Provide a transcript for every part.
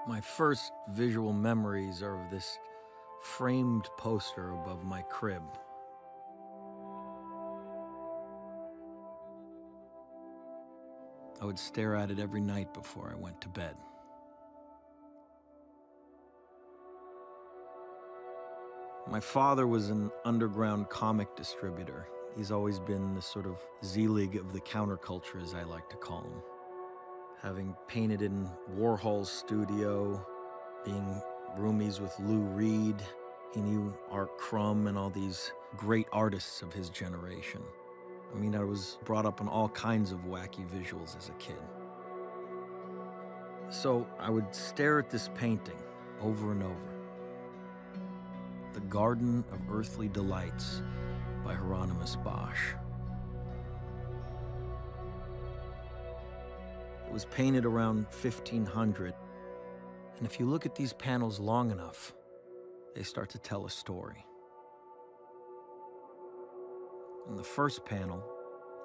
My first visual memories are of this framed poster above my crib. I would stare at it every night before I went to bed. My father was an underground comic distributor. He's always been the sort of Z-League of the counterculture, as I like to call him. Having painted in Warhol's studio, being roomies with Lou Reed, he knew Art Crumb and all these great artists of his generation. I mean, I was brought up on all kinds of wacky visuals as a kid. So I would stare at this painting over and over. The Garden of Earthly Delights by Hieronymus Bosch. It was painted around 1500, and if you look at these panels long enough, they start to tell a story. In the first panel,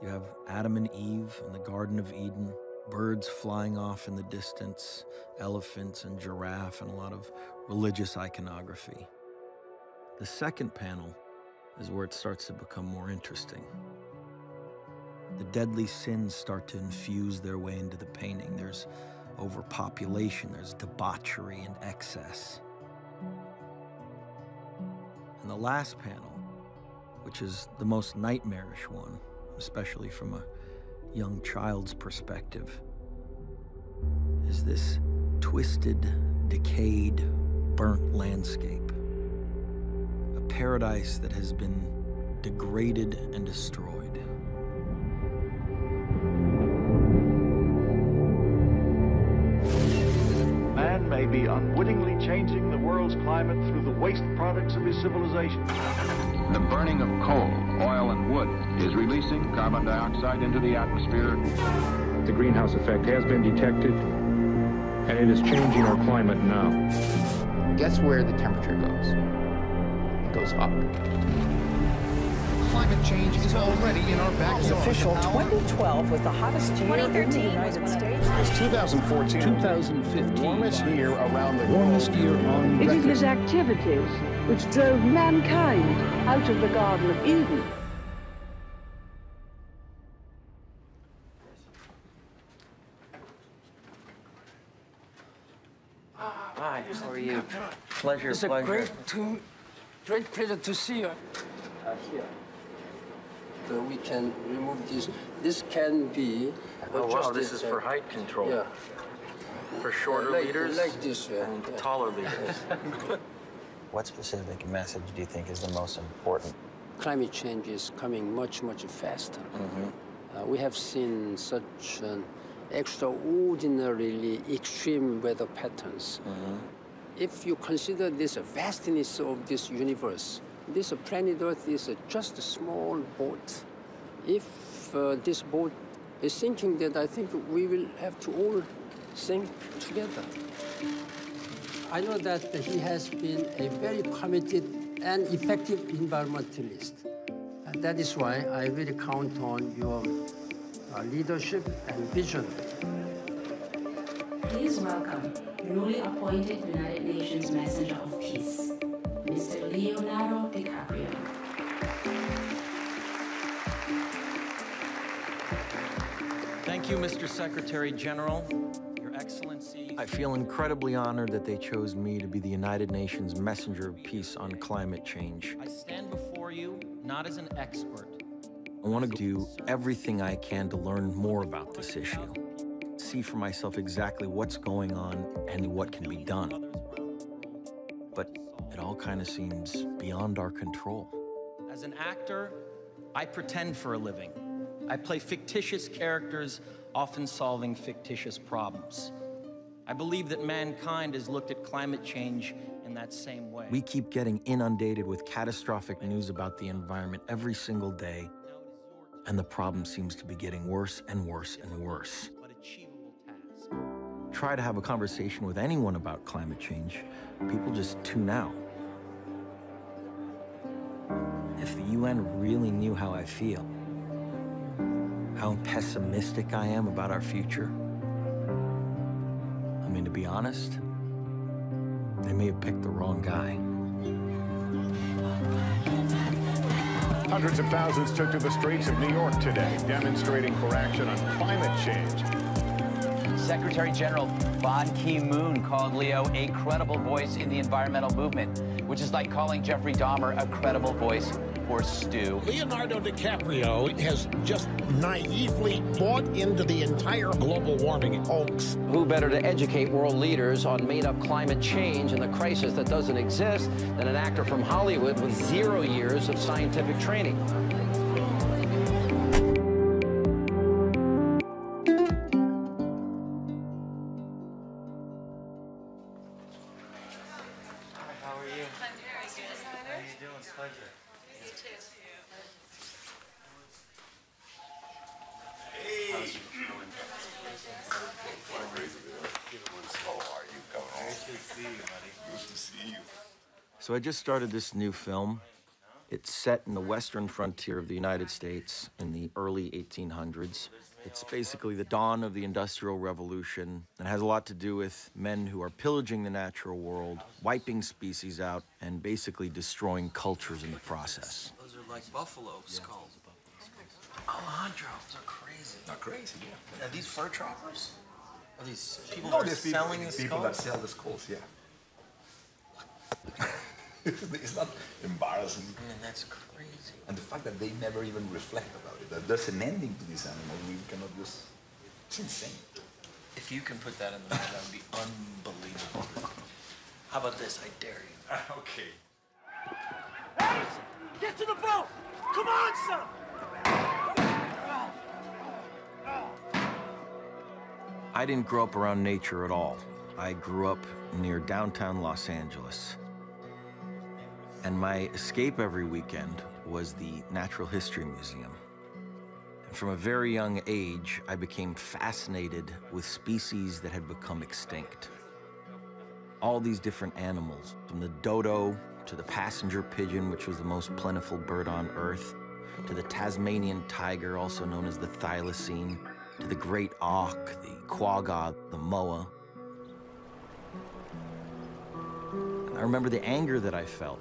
you have Adam and Eve in the Garden of Eden, birds flying off in the distance, elephants and giraffe, and a lot of religious iconography. The second panel is where it starts to become more interesting. The deadly sins start to infuse their way into the painting. There's overpopulation, there's debauchery and excess. And the last panel, which is the most nightmarish one, especially from a young child's perspective, is this twisted, decayed, burnt landscape. A paradise that has been degraded and destroyed. Man may be unwittingly changing the world's climate through the waste products of his civilization. The burning of coal, oil, and wood is releasing carbon dioxide into the atmosphere. The greenhouse effect has been detected, and it is changing our climate now. Guess where the temperature goes? It goes up. Climate change is already in our backyard. It's official. 2012 was the hottest year in the United States. It's 2014. 2015. Warmest year around the warmest year on record. It is his activities which drove mankind out of the Garden of Eden. Hi, how are you? Pleasure, it's pleasure. It's a great pleasure to see you. Here. So we can remove this. This can be. Oh wow, this is for height control. Yeah. For shorter leaders like this and taller leaders. What specific message do you think is the most important? Climate change is coming much, much faster. Mm-hmm. We have seen such extraordinarily extreme weather patterns. Mm-hmm. If you consider this vastness of this universe, this planet Earth is just a small boat. If this boat is sinking, then I think we will have to all sink together. I know that he has been a very committed and effective environmentalist. And that is why I really count on your leadership and vision. Please welcome the newly appointed United Nations Messenger of Peace, Mr. Leonardo DiCaprio. Thank you, Mr. Secretary General, Your Excellency. I feel incredibly honored that they chose me to be the United Nations Messenger of Peace on climate change. I stand before you not as an expert. I want to do everything I can to learn more about this issue, see for myself exactly what's going on and what can be done. But it all kind of seems beyond our control. As an actor, I pretend for a living. I play fictitious characters, often solving fictitious problems. I believe that mankind has looked at climate change in that same way. We keep getting inundated with catastrophic news about the environment every single day, and the problem seems to be getting worse and worse and worse. Try to have a conversation with anyone about climate change, people just tune out. If the UN really knew how I feel, how pessimistic I am about our future, I mean, to be honest, they may have picked the wrong guy. Hundreds of thousands took to the streets of New York today, demonstrating for action on climate change. Secretary General Ban Ki-moon called Leo a credible voice in the environmental movement, which is like calling Jeffrey Dahmer a credible voice for Stu. Leonardo DiCaprio has just naively bought into the entire global warming hoax. Who better to educate world leaders on made-up climate change and the crisis that doesn't exist than an actor from Hollywood with 0 years of scientific training? So I just started this new film. It's set in the western frontier of the United States in the early 1800s. It's basically the dawn of the Industrial Revolution and has a lot to do with men who are pillaging the natural world, wiping species out, and basically destroying cultures in the process. Those are like buffalo skulls. Alejandro, those are crazy. Not crazy, yeah. Are these fur trappers? Are these people No, that are there's selling the people skulls? that sell the skulls, yeah. It's not embarrassing. I mean, that's crazy. And the fact that they never even reflect about it, that there's an ending to this animal, we cannot just, it's insane. If you can put that in the movie, that would be unbelievable. How about this? I dare you. Okay. Addison, get to the boat! Come on, son! I didn't grow up around nature at all. I grew up near downtown Los Angeles. And my escape every weekend was the Natural History Museum. And from a very young age, I became fascinated with species that had become extinct. All these different animals, from the dodo to the passenger pigeon, which was the most plentiful bird on Earth, to the Tasmanian tiger, also known as the thylacine, to the great auk, the quagga, the moa. And I remember the anger that I felt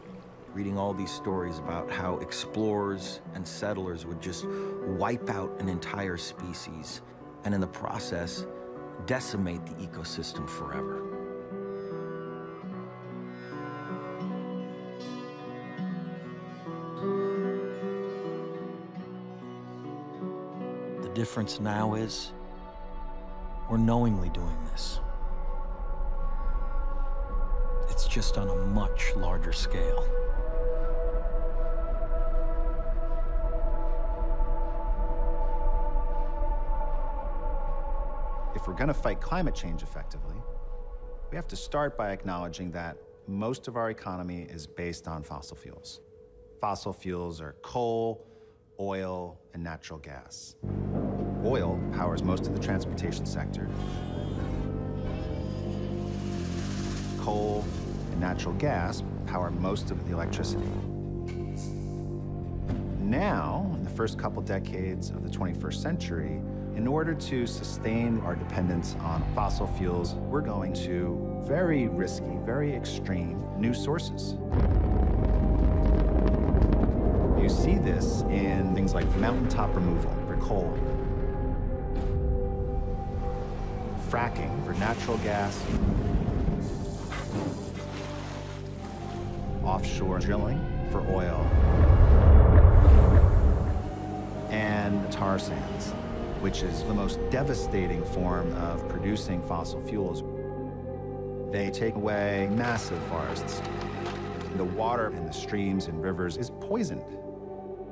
reading all these stories about how explorers and settlers would just wipe out an entire species and in the process decimate the ecosystem forever. The difference now is we're knowingly doing this. It's just on a much larger scale. If we're going to fight climate change effectively, we have to start by acknowledging that most of our economy is based on fossil fuels. Fossil fuels are coal, oil, and natural gas. Oil powers most of the transportation sector. Coal and natural gas power most of the electricity. Now, in the first couple decades of the 21st century, in order to sustain our dependence on fossil fuels, we're going to very risky, very extreme new sources. You see this in things like mountaintop removal for coal, fracking for natural gas, offshore drilling for oil, and tar sands, which is the most devastating form of producing fossil fuels. They take away massive forests. The water in the streams and rivers is poisoned.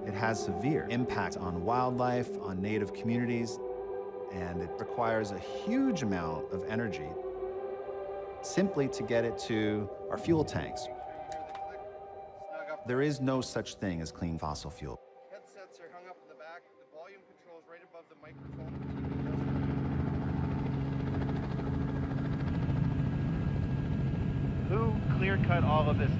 It has severe impact on wildlife, on native communities, and it requires a huge amount of energy simply to get it to our fuel tanks. There is no such thing as clean fossil fuel. Headsets are hung up in the back. The volume control is right above the microphone. Who clear-cut all of this?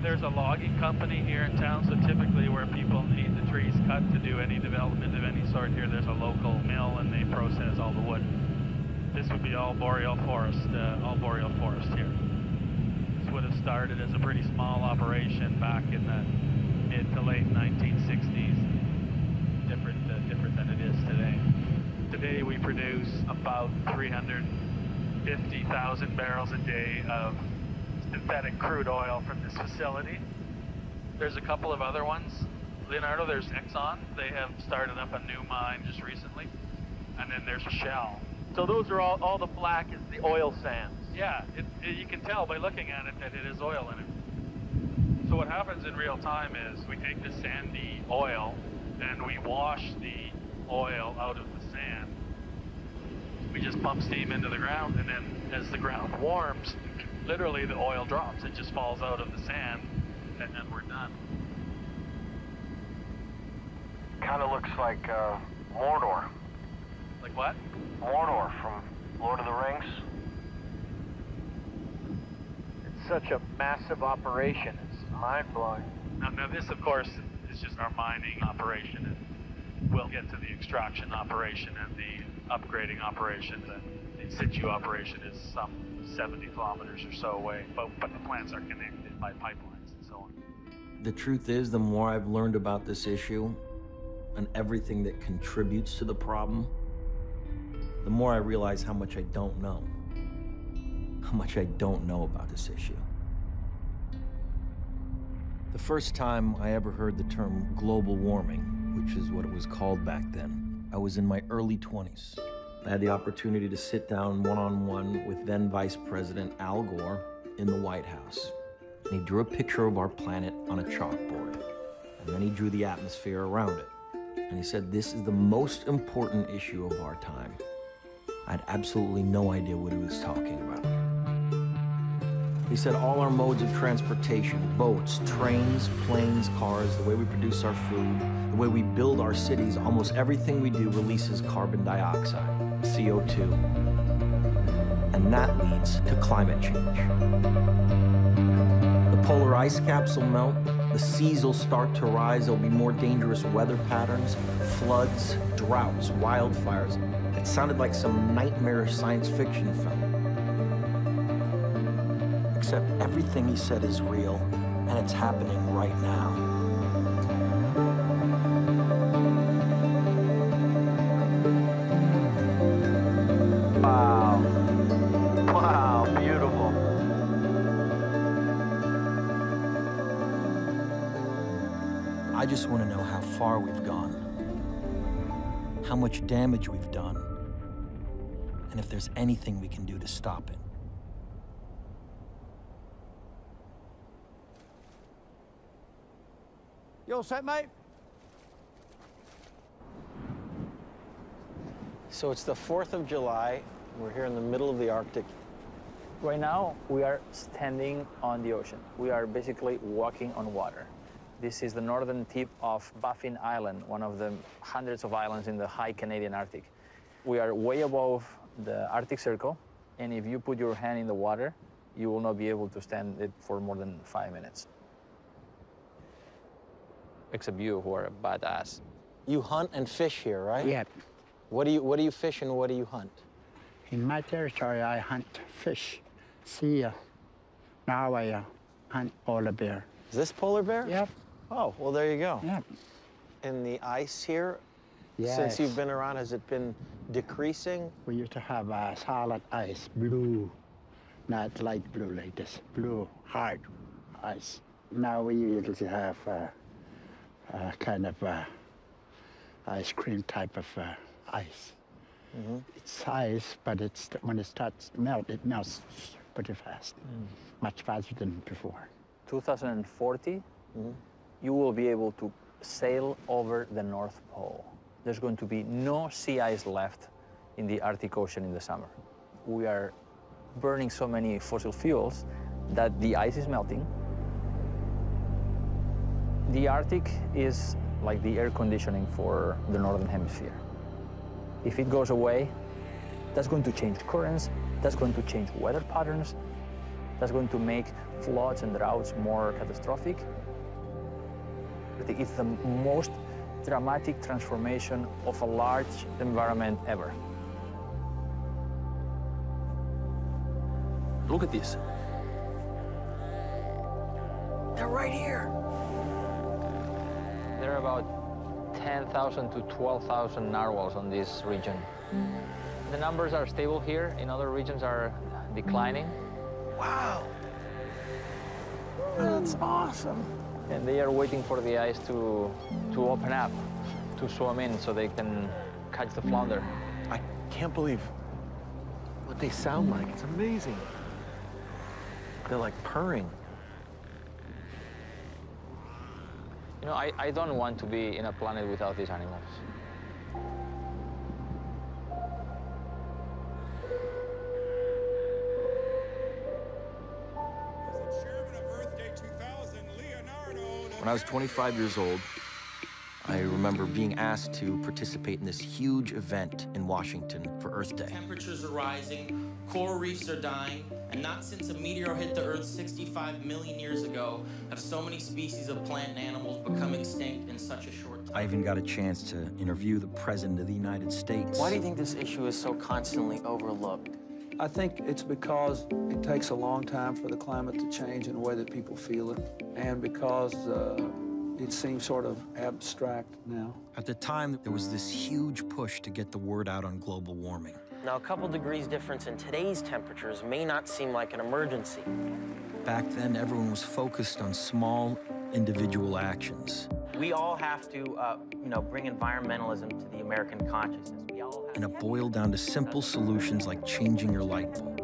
There's a logging company here in town, so typically where people need the trees cut to do any development of any sort here, there's a local mill and they process all the wood. This would be all boreal forest here. would have started as a pretty small operation back in the mid to late 1960s. Different than it is today. Today we produce about 350,000 barrels a day of synthetic crude oil from this facility. There's a couple of other ones. Leonardo, there's Exxon. They have started up a new mine just recently. And then there's Shell. So those are all the black is the oil sands. Yeah, you can tell by looking at it that it is oil in it. So what happens in real time is we take the sandy oil and we wash the oil out of the sand. We just pump steam into the ground, and then as the ground warms, literally the oil drops. It just falls out of the sand, and then we're done. Kind of looks like Mordor. Like what? Mordor from Lord of the Rings. It's such a massive operation. It's mind-blowing. Now this, of course, is just our mining operation, and we'll get to the extraction operation and the upgrading operation. The in situ operation is some 70 kilometers or so away, but the plants are connected by pipelines and so on. The truth is, the more I've learned about this issue and everything that contributes to the problem, the more I realize how much I don't know. How much I don't know about this issue. The first time I ever heard the term global warming, which is what it was called back then, I was in my early 20s. I had the opportunity to sit down one-on-one with then Vice President Al Gore in the White House. And he drew a picture of our planet on a chalkboard. And then he drew the atmosphere around it. And he said, this is the most important issue of our time. I had absolutely no idea what he was talking about. He said all our modes of transportation, boats, trains, planes, cars, the way we produce our food, the way we build our cities, almost everything we do releases carbon dioxide, CO2. And that leads to climate change. The polar ice caps will melt, the seas will start to rise, there'll be more dangerous weather patterns, floods, droughts, wildfires. It sounded like some nightmarish science fiction film. Except everything he said is real, and it's happening right now. Wow. Wow, beautiful. I just want to know how far we've gone, how much damage we've done, and if there's anything we can do to stop it. You all set, mate? So it's the 4th of July. We're here in the middle of the Arctic. Right now, we are standing on the ocean. We are basically walking on water. This is the northern tip of Baffin Island, one of the hundreds of islands in the high Canadian Arctic. We are way above the Arctic Circle, and if you put your hand in the water, you will not be able to stand it for more than 5 minutes. Except you, who are a badass. You hunt and fish here, right? Yeah. What do you fish and what do you hunt? In my territory, I hunt fish, seal. Now I hunt polar bear. Is this polar bear? Yep. Oh, well, there you go. Yep. And the ice here, yes. Since you've been around, has it been decreasing? We used to have solid ice, blue, not light blue like this, blue, hard ice. Now we usually have kind of ice cream type of ice. Mm-hmm. It's ice, but when it starts to melt, it melts pretty fast, much faster than before. 2040, you will be able to sail over the North Pole. There's going to be no sea ice left in the Arctic Ocean in the summer. We are burning so many fossil fuels that the ice is melting. The Arctic is like the air conditioning for the Northern Hemisphere. If it goes away, that's going to change currents, that's going to change weather patterns, that's going to make floods and droughts more catastrophic. It's the most dramatic transformation of a large environment ever. Look at this. They're right here. There are about 10,000 to 12,000 narwhals on this region. The numbers are stable here. In other regions are declining. Wow. That's awesome. And they are waiting for the ice to open up, to swim in so they can catch the flounder. I can't believe what they sound like. It's amazing. They're like purring. You know, I don't want to be in a planet without these animals. When I was 25 years old, I remember being asked to participate in this huge event in Washington for Earth Day. Temperatures are rising, coral reefs are dying, and not since a meteor hit the Earth 65 million years ago have so many species of plant and animals become extinct in such a short time. I even got a chance to interview the President of the United States. Why do you think this issue is so constantly overlooked? I think it's because it takes a long time for the climate to change in a way that people feel it, and because it seems sort of abstract now. At the time, there was this huge push to get the word out on global warming. Now, a couple degrees difference in today's temperatures may not seem like an emergency. Back then, everyone was focused on small individual actions. We all have to, bring environmentalism to the American consciousness. We all have And it boiled down to simple solutions like changing your light bulb.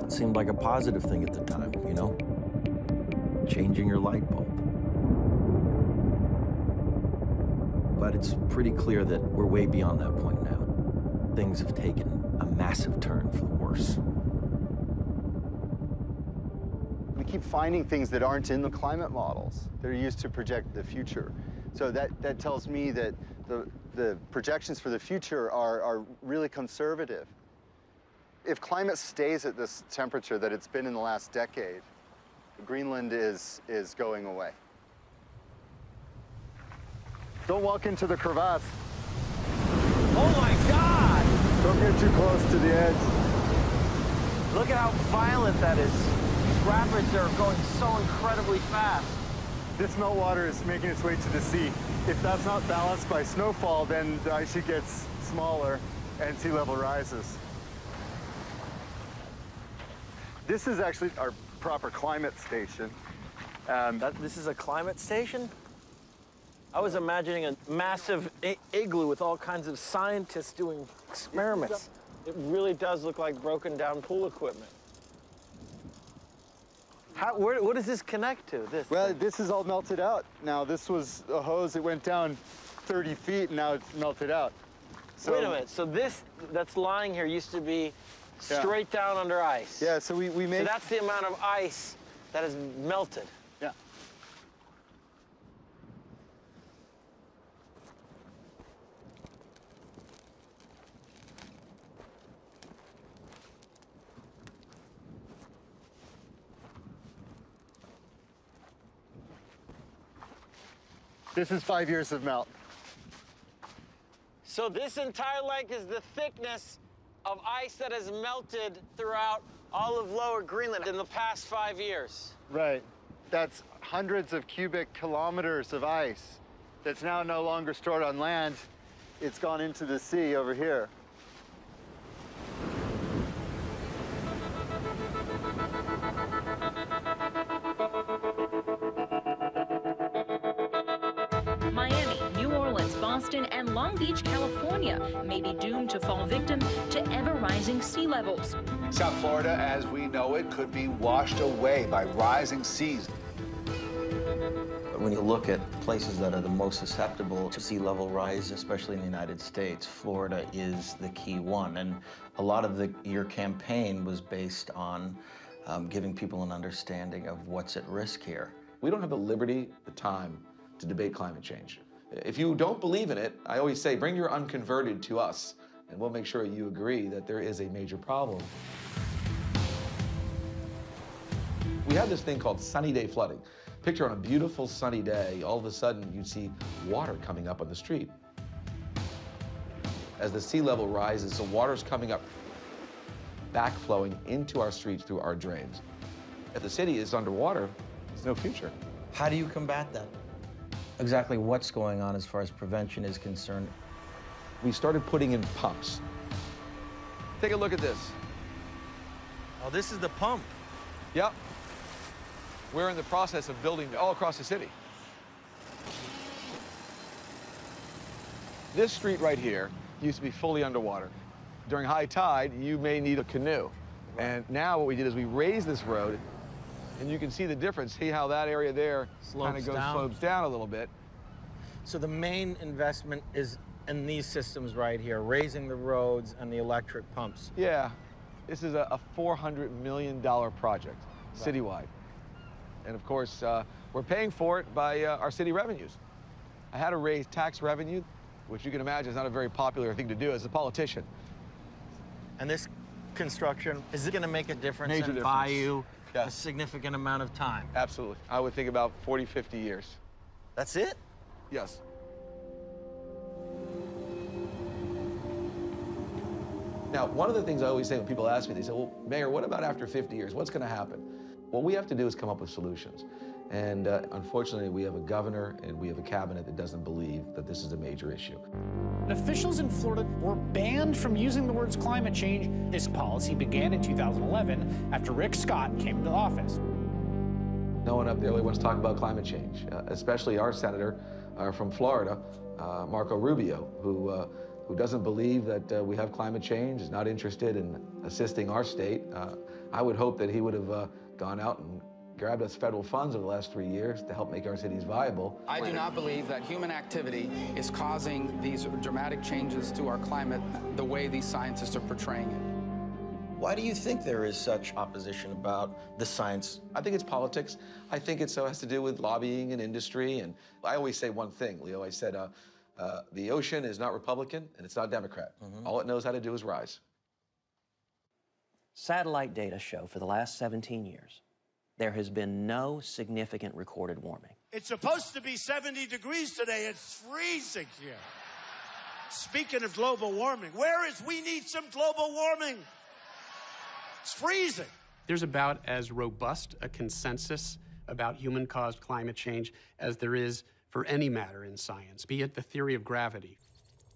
It seemed like a positive thing at the time, you know? Changing your light bulb. But it's pretty clear that we're way beyond that point now. Things have taken a massive turn for the worse. We keep finding things that aren't in the climate models that are used to project the future. So that tells me that the projections for the future are really conservative. If climate stays at this temperature that it's been in the last decade, Greenland is going away. Don't walk into the crevasse. Oh my God! Don't get too close to the edge. Look at how violent that is. These rapids are going so incredibly fast. This meltwater is making its way to the sea. If that's not balanced by snowfall, then the ice sheet gets smaller and sea level rises. This is actually our proper climate station. This is a climate station? I was imagining a massive igloo with all kinds of scientists doing experiments. It really does look like broken down pool equipment. What does this connect to? This is all melted out. Now, this was a hose that went down 30 feet, and now it's melted out. So, wait a minute. So this that's lying here used to be straight down under ice. Yeah, so we made... So that's the amount of ice that has melted. Yeah. This is 5 years of melt. So this entire length is the thickness of ice that has melted throughout all of lower Greenland in the past 5 years. Right. That's hundreds of cubic kilometers of ice that's now no longer stored on land. It's gone into the sea over here. Boston, and Long Beach, California may be doomed to fall victim to ever-rising sea levels. South Florida, as we know it, could be washed away by rising seas. When you look at places that are the most susceptible to sea level rise, especially in the United States, Florida is the key one. And a lot of your campaign was based on giving people an understanding of what's at risk here. We don't have the liberty, the time to debate climate change. If you don't believe in it, I always say, bring your unconverted to us, and we'll make sure you agree that there is a major problem. We have this thing called sunny day flooding. Picture on a beautiful sunny day, all of a sudden you'd see water coming up on the street. As the sea level rises, the water's coming up, backflowing into our streets through our drains. If the city is underwater, there's no future. How do you combat that? Exactly what's going on as far as prevention is concerned? We started putting in pumps. Take a look at this. Oh, this is the pump. Yep. We're in the process of building all across the city. This street right here used to be fully underwater. During high tide, you may need a canoe. And now what we did is we raised this road, and you can see the difference. See how that area there kind of slopes down a little bit. So the main investment is in these systems right here, raising the roads and the electric pumps. Yeah, this is a $400 million project, citywide. And of course, we're paying for it by our city revenues. I had to raise tax revenue, which you can imagine is not a very popular thing to do as a politician. And this construction, is it going to make a difference Major and buy difference. you a significant amount of time? Absolutely. I would think about 40, 50 years. That's it? Yes. Now, one of the things I always say when people ask me, they say, well, Mayor, what about after 50 years? What's going to happen? What we have to do is come up with solutions. And unfortunately, we have a governor and we have a cabinet that doesn't believe that this is a major issue. Officials in Florida were banned from using the words climate change. This policy began in 2011 after Rick Scott came into office. No one up there really wants to talk about climate change, especially our senator from Florida, Marco Rubio, who doesn't believe that we have climate change, is not interested in assisting our state. I would hope that he would have gone out and grabbed us federal funds over the last 3 years to help make our cities viable. I do not believe that human activity is causing these dramatic changes to our climate the way these scientists are portraying it. Why do you think there is such opposition about the science? I think it's politics. I think it has to do with lobbying and industry. And I always say one thing, Leo. I said, the ocean is not Republican and it's not Democrat. All it knows how to do is rise. Satellite data show for the last 17 years, there has been no significant recorded warming. It's supposed to be 70 degrees today. It's freezing here. Speaking of global warming, we need some global warming. It's freezing. There's about as robust a consensus about human-caused climate change as there is for any matter in science, be it the theory of gravity.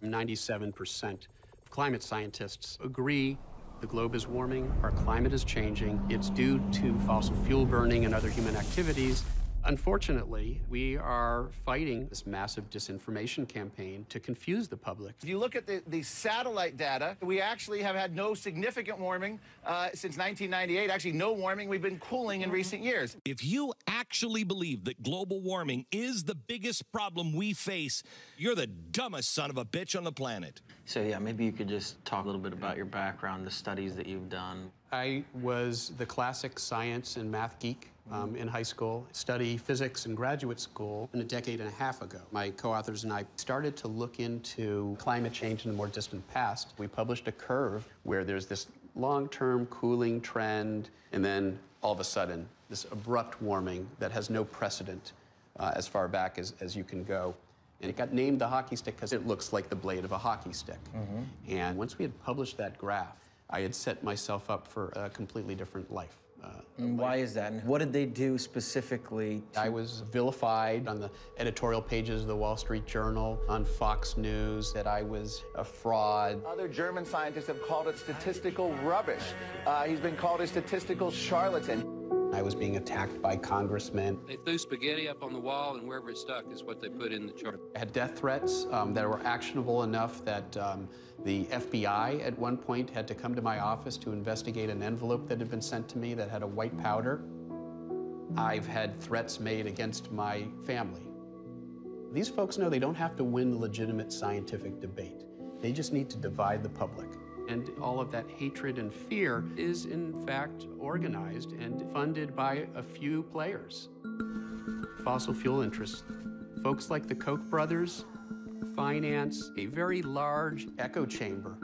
97% of climate scientists agree the globe is warming, our climate is changing. It's due to fossil fuel burning and other human activities. Unfortunately, we are fighting this massive disinformation campaign to confuse the public. If you look at the satellite data, we actually have had no significant warming since 1998. Actually, no warming. We've been cooling in recent years. If you actually believe that global warming is the biggest problem we face, you're the dumbest son of a bitch on the planet. So yeah, maybe you could just talk a little bit about your background, the studies that you've done. I was the classic science and math geek in high school, studied physics in graduate school a decade and a half ago. My co-authors and I started to look into climate change in the more distant past. We published a curve where there's this long-term cooling trend, and then all of a sudden, this abrupt warming that has no precedent as far back as you can go. And it got named the hockey stick because it looks like the blade of a hockey stick. And once we had published that graph, I had set myself up for a completely different life. And why is that? And what did they do specifically? I was vilified on the editorial pages of the Wall Street Journal, on Fox News, that I was a fraud. Other German scientists have called it statistical rubbish. He's been called a statistical charlatan. I was being attacked by congressmen. They threw spaghetti up on the wall, and wherever it stuck is what they put in the chart. I had death threats that were actionable enough that the FBI at one point had to come to my office to investigate an envelope that had been sent to me that had a white powder. I've had threats made against my family. These folks know they don't have to win legitimate scientific debate. They just need to divide the public. And all of that hatred and fear is, in fact, organized and funded by a few players. Fossil fuel interests, folks like the Koch brothers, finance a very large echo chamber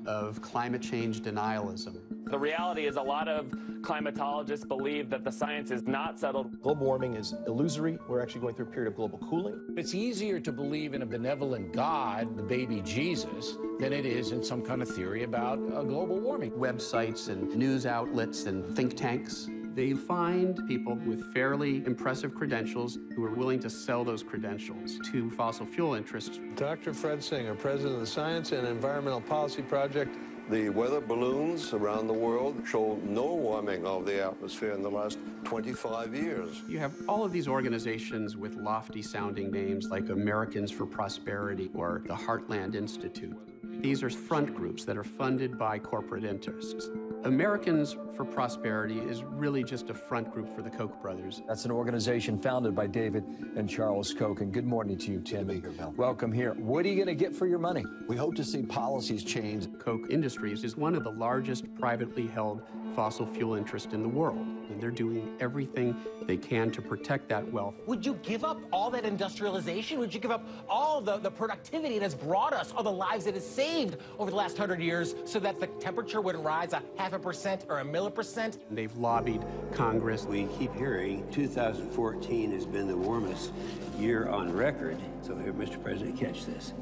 of climate change denialism. The reality is a lot of climatologists believe that the science is not settled. Global warming is illusory. We're actually going through a period of global cooling. It's easier to believe in a benevolent God, the baby Jesus, than it is in some kind of theory about global warming. Websites and news outlets and think tanks They find people with fairly impressive credentials who are willing to sell those credentials to fossil fuel interests. Dr. Fred Singer, president of the Science and Environmental Policy Project. The weather balloons around the world show no warming of the atmosphere in the last 25 years. You have all of these organizations with lofty-sounding names like Americans for Prosperity or the Heartland Institute. These are front groups that are funded by corporate interests. Americans for Prosperity is really just a front group for the Koch brothers. That's an organization founded by David and Charles Koch. And good morning to you, Tim. Welcome here. What are you going to get for your money? We hope to see policies change. Koch Industries is one of the largest privately held fossil fuel interests in the world, and they're doing everything they can to protect that wealth. Would you give up all that industrialization? Would you give up all the productivity it has brought us, all the lives it has saved over the last 100 years so that the temperature wouldn't rise 0.5% or 1%? They've lobbied Congress. We keep hearing 2014 has been the warmest year on record. So here, Mr. President, catch this.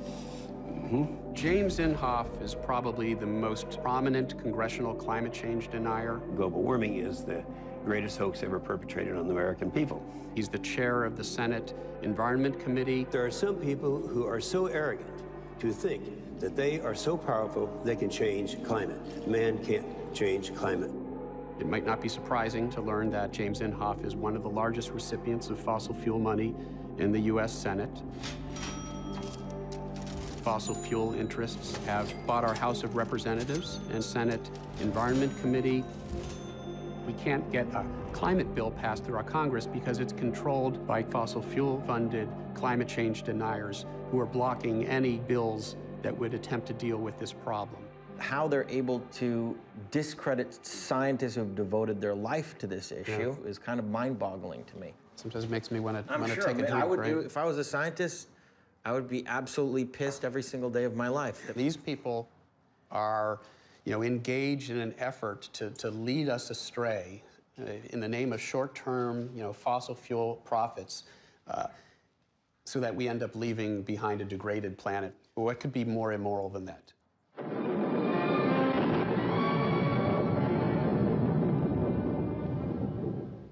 James Inhofe is probably the most prominent congressional climate change denier. Global warming is the greatest hoax ever perpetrated on the American people. He's the chair of the Senate Environment Committee. There are some people who are so arrogant to think that they are so powerful they can change climate. Man can't change climate. It might not be surprising to learn that James Inhofe is one of the largest recipients of fossil fuel money in the U.S. Senate. Fossil fuel interests have bought our House of Representatives and Senate Environment Committee. We can't get a climate bill passed through our Congress because it's controlled by fossil fuel-funded climate change deniers who are blocking any bills that would attempt to deal with this problem. How they're able to discredit scientists who have devoted their life to this issue is kind of mind-boggling to me. Sometimes it makes me want to take a drink. I would do, if I was a scientist, I would be absolutely pissed every single day of my life. These people are, engaged in an effort to lead us astray in the name of short-term, fossil fuel profits, so that we end up leaving behind a degraded planet. What could be more immoral than that?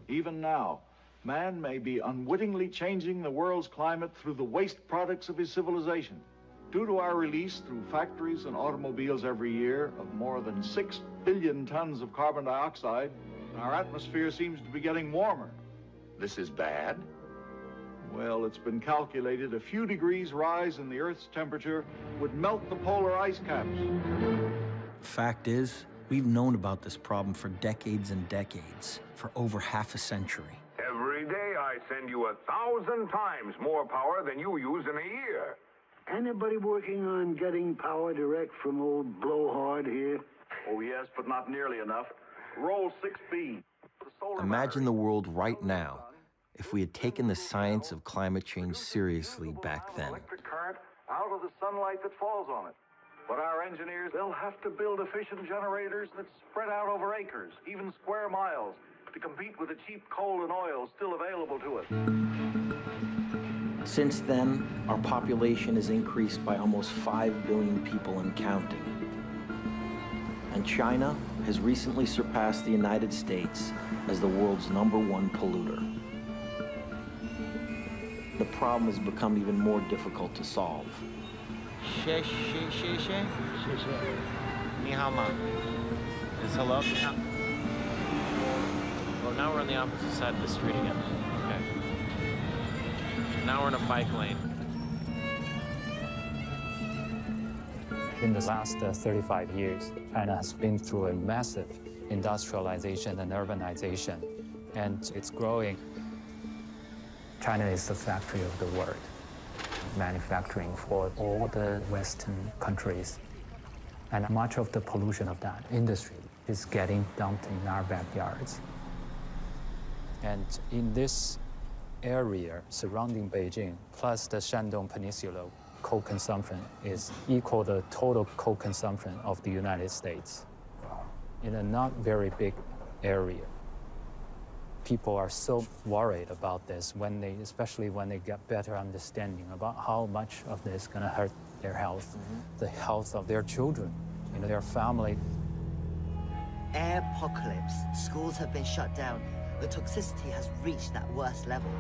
Even now, man may be unwittingly changing the world's climate through the waste products of his civilization. Due to our release through factories and automobiles every year of more than 6 billion tons of carbon dioxide, our atmosphere seems to be getting warmer. This is bad? Well, it's been calculated a few degrees rise in the Earth's temperature would melt the polar ice caps. The fact is, we've known about this problem for decades and decades, for over half a century. Every day I send you 1,000 times more power than you use in a year. Anybody working on getting power direct from old Blowhard here? Oh, yes, but not nearly enough. Roll 6B. Imagine the world right now if we had taken the science of climate change seriously back then. Electric current out of the sunlight that falls on it. But our engineers, they'll have to build efficient generators that spread out over acres, even square miles, to compete with the cheap coal and oil still available to us. Since then, our population has increased by almost 5 billion people and counting. And China has recently surpassed the United States as the world's #1 polluter. The problem has become even more difficult to solve. Is hello? Well, now we're on the opposite side of the street again. Okay. Now we're in a bike lane. In the last 35 years, China has been through a massive industrialization and urbanization, and it's growing. China is the factory of the world, manufacturing for all the Western countries. And much of the pollution of that industry is getting dumped in our backyards. And in this area surrounding Beijing, plus the Shandong Peninsula, coal consumption is equal to the total coal consumption of the United States in a not very big area. People are so worried about this, especially when they get better understanding about how much of this is going to hurt their health, the health of their children, their family. apocalypse. Schools have been shut down. The toxicity has reached that worst level.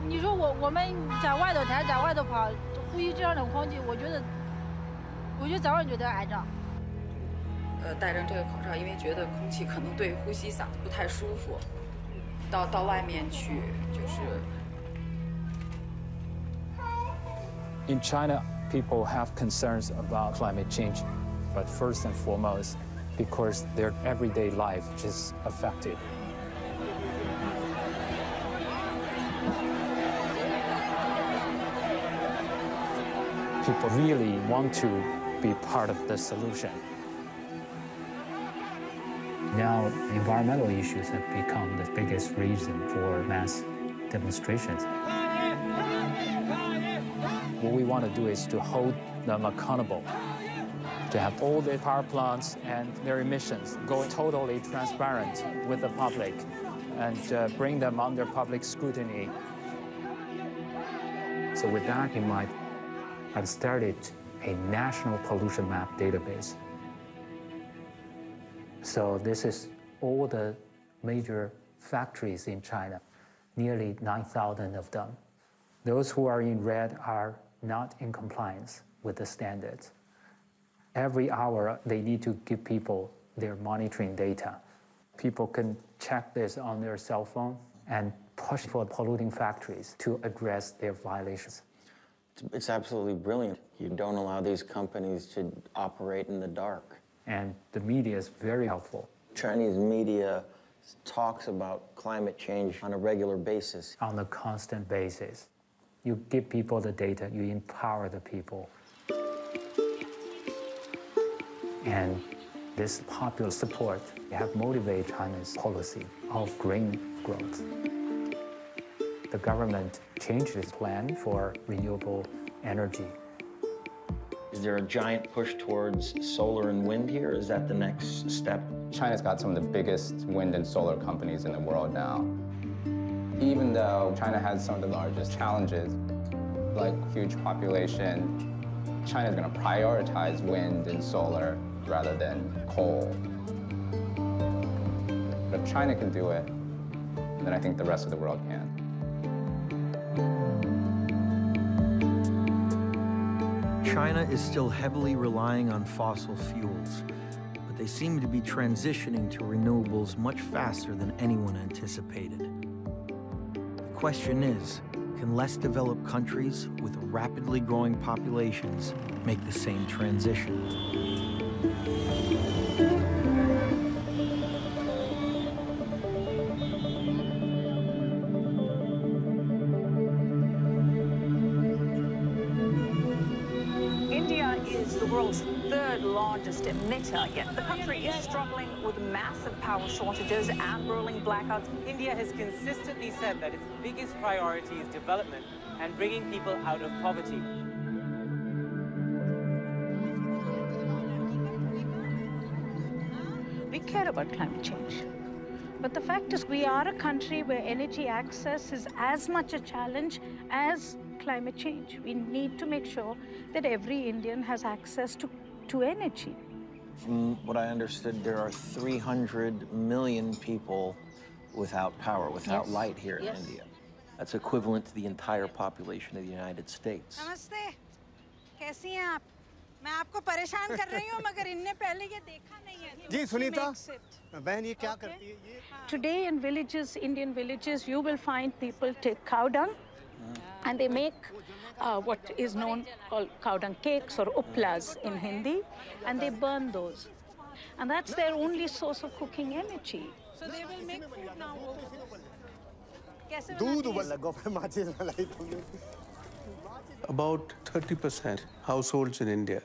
你说我们在外头待，在外头跑，呼吸这样的空气，我觉得早晚就得癌症。戴上这个口罩，因为觉得空气可能对呼吸嗓子不太舒服，到外面去就是。In China, people have concerns about climate change, but first and foremost, because their everyday life is affected. People really want to be part of the solution. Now, environmental issues have become the biggest reason for mass demonstrations. What we want to do is to hold them accountable, to have all the power plants and their emissions go totally transparent with the public and bring them under public scrutiny. So with that in mind, I've started a national pollution map database. So this is all the major factories in China, nearly 9,000 of them. Those who are in red are not in compliance with the standards. Every hour, they need to give people their monitoring data. People can check this on their cell phone and push for polluting factories to address their violations. It's absolutely brilliant. You don't allow these companies to operate in the dark. And the media is very helpful. Chinese media talks about climate change on a regular basis. On a constant basis. You give people the data, you empower the people. And this popular support have motivated China's policy of green growth. The government changed its plan for renewable energy. Is there a giant push towards solar and wind here? Is that the next step? China's got some of the biggest wind and solar companies in the world now. Even though China has some of the largest challenges, like huge population, China's going to prioritize wind and solar rather than coal. But if China can do it, then I think the rest of the world can. China is still heavily relying on fossil fuels, but they seem to be transitioning to renewables much faster than anyone anticipated. The question is, can less developed countries with rapidly growing populations make the same transition? Third largest emitter, yet the country is struggling with massive power shortages and rolling blackouts. India has consistently said that its biggest priority is development and bringing people out of poverty. We care about climate change. But the fact is, we are a country where energy access is as much a challenge as climate change. We need to make sure that every Indian has access to energy. From what I understood, there are 300 million people without power, without light here in India. That's equivalent to the entire population of the United States. Namaste. कैसी हैं आप? मैं आपको परेशान कर रही हूँ, मगर इनने पहले ये देखा नहीं है. जी सुनीता, बहन ये क्या करती है ये? Today in villages, Indian villages, you will find people take cow dung, and they make what is known called cow dung cakes or uplas in Hindi, and they burn those. And that's their only source of cooking energy. So they will make food now. About 30% households in India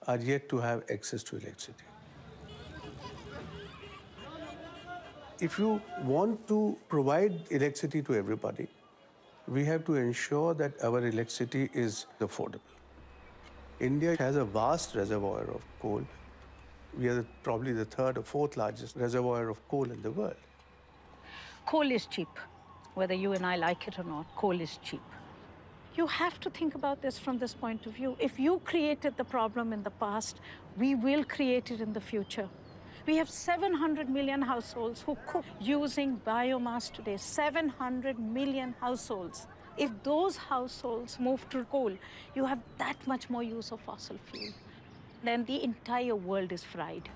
are yet to have access to electricity. If you want to provide electricity to everybody, we have to ensure that our electricity is affordable. India has a vast reservoir of coal. We are probably the third or fourth largest reservoir of coal in the world. Coal is cheap. Whether you and I like it or not, coal is cheap. You have to think about this from this point of view. If you created the problem in the past, we will create it in the future. We have 700 million households who cook using biomass today, 700 million households. If those households move to coal, you have that much more use of fossil fuel. Then the entire world is fried.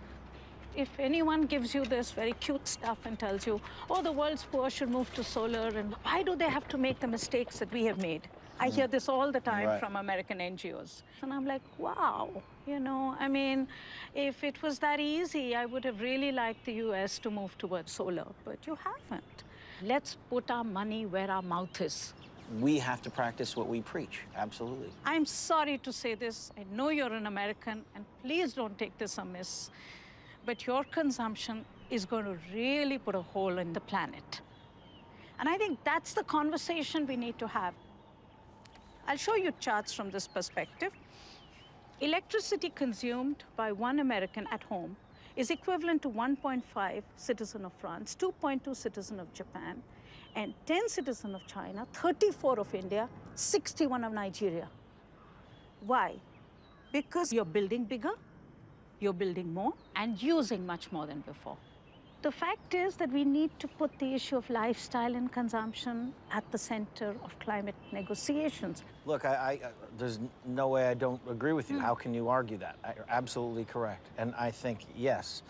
If anyone gives you this very cute stuff and tells you, oh, the world's poor should move to solar, and why do they have to make the mistakes that we have made? I hear this all the time from American NGOs. And I'm like, wow, you know, I mean, if it was that easy, I would have really liked the US to move towards solar, but you haven't. Let's put our money where our mouth is. We have to practice what we preach, absolutely. I'm sorry to say this. I know you're an American, and please don't take this amiss, but your consumption is going to really put a hole in the planet. And I think that's the conversation we need to have. I'll show you charts from this perspective. Electricity consumed by one American at home is equivalent to 1.5 citizen of France, 2.2 citizen of Japan, and 10 citizen of China, 34 of India, 61 of Nigeria. Why? Because you're building bigger, you're building more, and using much more than before. The fact is that we need to put the issue of lifestyle and consumption at the center of climate negotiations. Look, there's no way I don't agree with you. How can you argue that? You're absolutely correct. And I think, yes,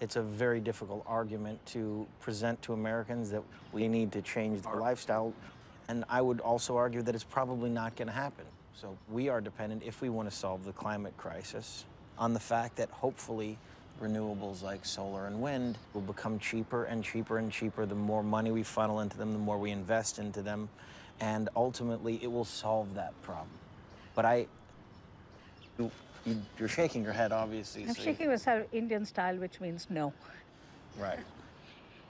it's a very difficult argument to present to Americans that we need to change the lifestyle. And I would also argue that it's probably not going to happen. So we are dependent, if we want to solve the climate crisis, on the fact that hopefully renewables like solar and wind will become cheaper and cheaper and cheaper. The more money we funnel into them, the more we invest into them, and ultimately it will solve that problem. But you're shaking your head, obviously. I'm shaking my head Indian style, which means no. Right.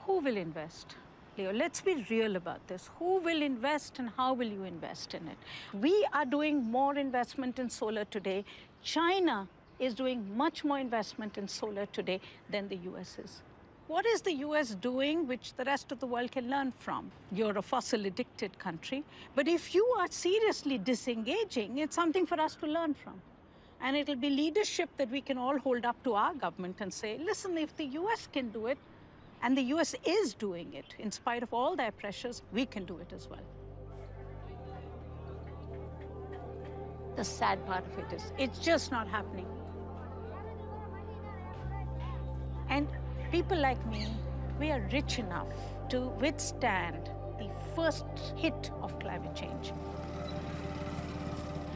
Who will invest? Leo, let's be real about this. Who will invest and how will you invest in it? We are doing more investment in solar today. China is doing much more investment in solar today than the US is. What is the US doing which the rest of the world can learn from? You're a fossil-addicted country, but if you are seriously disengaging, it's something for us to learn from. And it'll be leadership that we can all hold up to our government and say, listen, if the US can do it, and the US is doing it, in spite of all their pressures, we can do it as well. The sad part of it is, it's just not happening. And people like me, we are rich enough to withstand the first hit of climate change.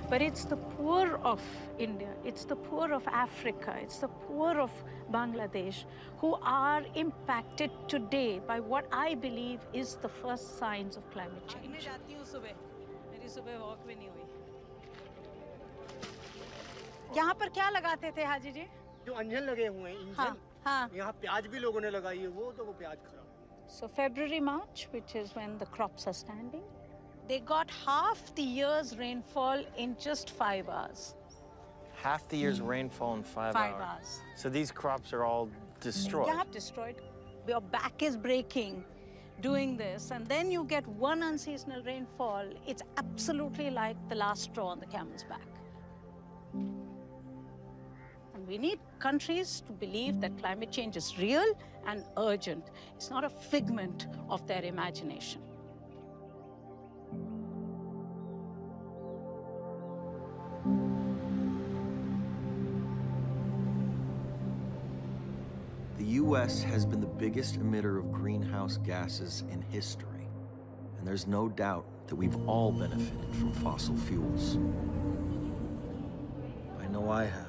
But it's the poor of India, it's the poor of Africa, it's the poor of Bangladesh who are impacted today by what I believe is the first signs of climate change. यहाँ पर क्या लगाते थे हाजी जी? जो अंजन लगे हुए हैं engine, हाँ. यहाँ प्याज भी लोगों ने लगाई है, वो प्याज खराब. So February, March, which is when the crops are standing, they got half the year's rainfall in just 5 hours. Half the year's rainfall in 5 hours. So these crops are all destroyed. Yeah, destroyed. Your back is breaking doing this, and then you get one unseasonal rainfall. It's absolutely like the last straw on the camel's back. And we need countries to believe that climate change is real and urgent. It's not a figment of their imagination. The U.S. has been the biggest emitter of greenhouse gases in history, and there's no doubt that we've all benefited from fossil fuels. I know I have.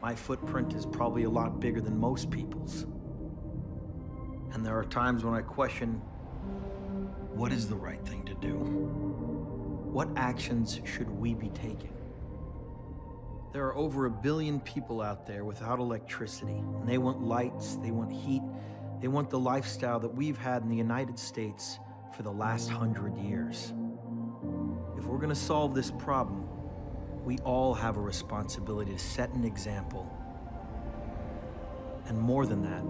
My footprint is probably a lot bigger than most people's. And there are times when I question, what is the right thing to do? What actions should we be taking? There are over 1 billion people out there without electricity, and they want lights, they want heat, they want the lifestyle that we've had in the United States for the last 100 years. If we're gonna solve this problem, we all have a responsibility to set an example. And more than that,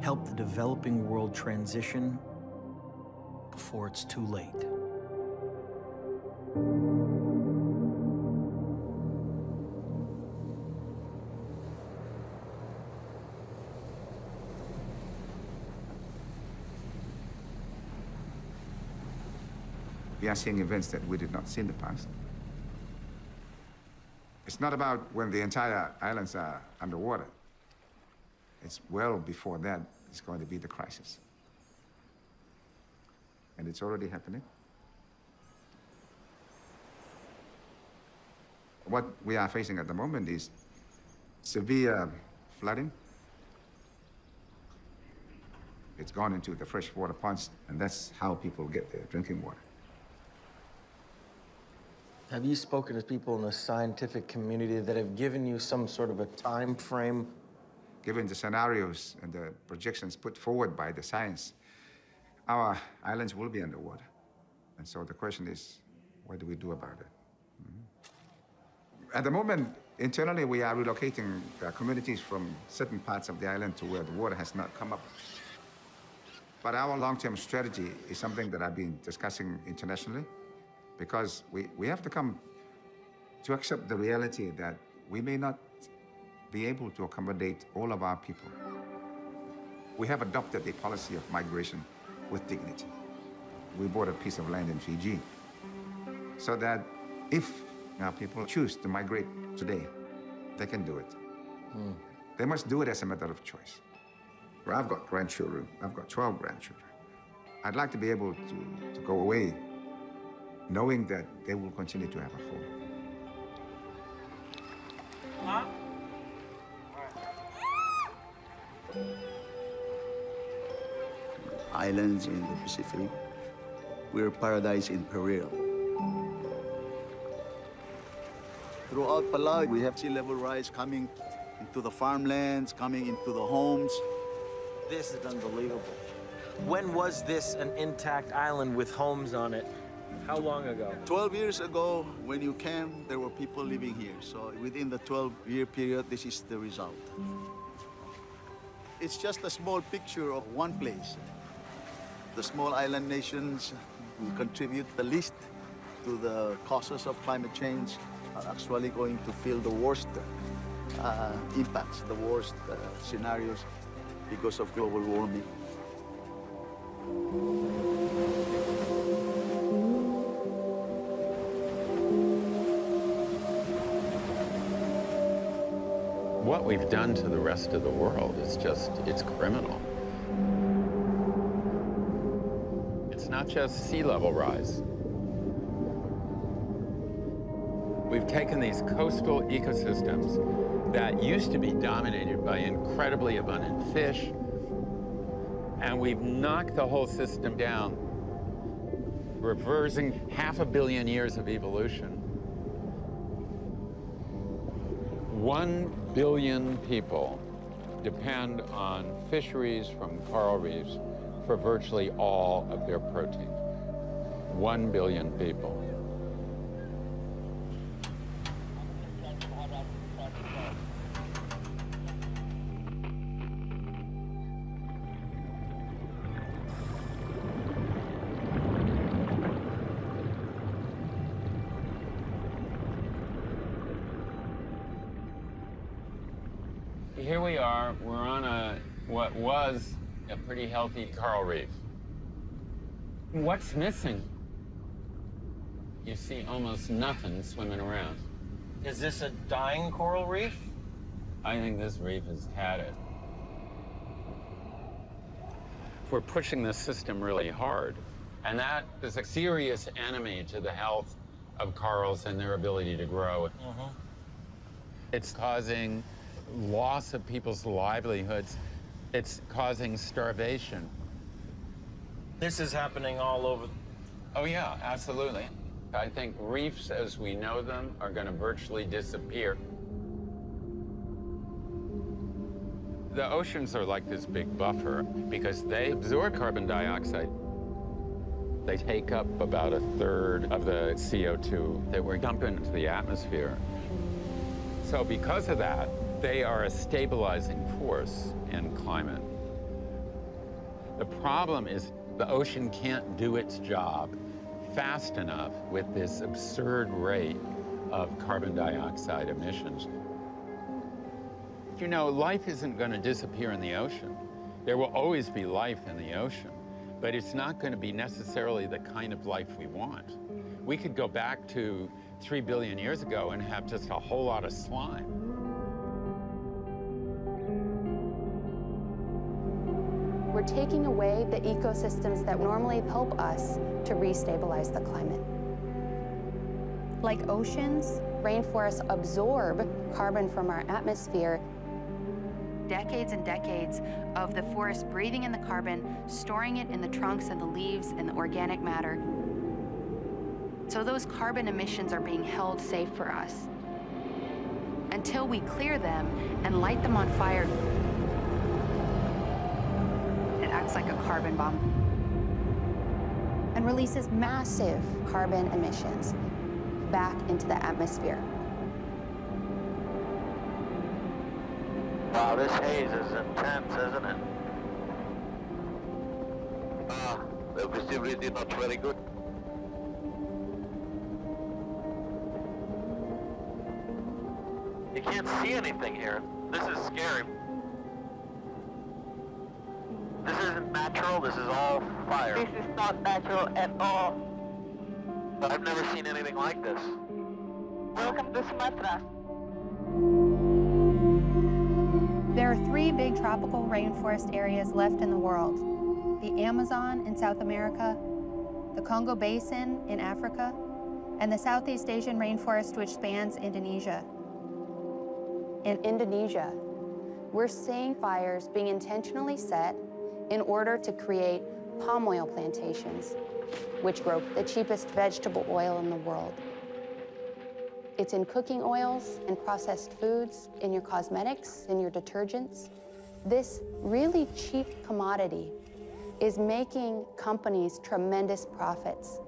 help the developing world transition before it's too late. We are seeing events that we did not see in the past. It's not about when the entire islands are underwater. It's well before that is going to be the crisis. And it's already happening. What we are facing at the moment is severe flooding. It's gone into the freshwater ponds, and that's how people get their drinking water. Have you spoken to people in the scientific community that have given you some sort of a time frame? Given the scenarios and the projections put forward by the science, our islands will be underwater. And so the question is, what do we do about it? At the moment, internally, we are relocating communities from certain parts of the island to where the water has not come up. But our long-term strategy is something that I've been discussing internationally, because we have to come to accept the reality that we may not be able to accommodate all of our people. We have adopted a policy of migration with dignity. We bought a piece of land in Fiji so that if our people choose to migrate today, they can do it. They must do it as a matter of choice. Well, I've got grandchildren. I've got 12 grandchildren. I'd like to be able to go away knowing that they will continue to have a home. Islands in the Pacific, we're paradise in peril. Throughout Palau, we have sea level rise coming into the farmlands, coming into the homes. This is unbelievable. When was this an intact island with homes on it? How long ago? 12 years ago, when you came, there were people living here. So within the 12-year period, this is the result. It's just a small picture of one place. The small island nations who contribute the least to the causes of climate change are actually going to feel the worst impacts, the worst scenarios because of global warming. What we've done to the rest of the world is just, it's criminal. It's not just sea level rise. We've taken these coastal ecosystems that used to be dominated by incredibly abundant fish, and we've knocked the whole system down, reversing 500 million years of evolution. 1 billion people depend on fisheries from coral reefs for virtually all of their protein. 1 billion people. Here we are, we're on what was a pretty healthy coral reef. What's missing? You see almost nothing swimming around. Is this a dying coral reef? I think this reef has had it. We're pushing this system really hard, and that is a serious enemy to the health of corals and their ability to grow. It's causing loss of people's livelihoods. It's causing starvation. This is happening all over. Oh yeah, absolutely. I think reefs as we know them are going to virtually disappear. The oceans are like this big buffer because they absorb carbon dioxide. They take up about 1/3 of the CO2 that we're dumping into the atmosphere. So because of that, they are a stabilizing force in climate. The problem is the ocean can't do its job fast enough with this absurd rate of carbon dioxide emissions. You know, life isn't going to disappear in the ocean. There will always be life in the ocean. but it's not going to be necessarily the kind of life we want. We could go back to 3 billion years ago and have just a whole lot of slime. We're taking away the ecosystems that normally help us to restabilize the climate. Like oceans, rainforests absorb carbon from our atmosphere. Decades and decades of the forest breathing in the carbon, storing it in the trunks and the leaves and the organic matter. So those carbon emissions are being held safe for us. Until we clear them and light them on fire, it acts like a carbon bomb and releases massive carbon emissions back into the atmosphere. Wow, this haze is intense, isn't it? The visibility not very good. You can't see anything here. This is scary. This isn't natural, this is all fire. This is not natural at all. But I've never seen anything like this. Welcome to Sumatra. There are 3 big tropical rainforest areas left in the world: the Amazon in South America, the Congo Basin in Africa, and the Southeast Asian rainforest, which spans Indonesia. In Indonesia, we're seeing fires being intentionally set in order to create palm oil plantations, which grow the cheapest vegetable oil in the world. It's in cooking oils and processed foods, in your cosmetics, in your detergents. This really cheap commodity is making companies tremendous profits.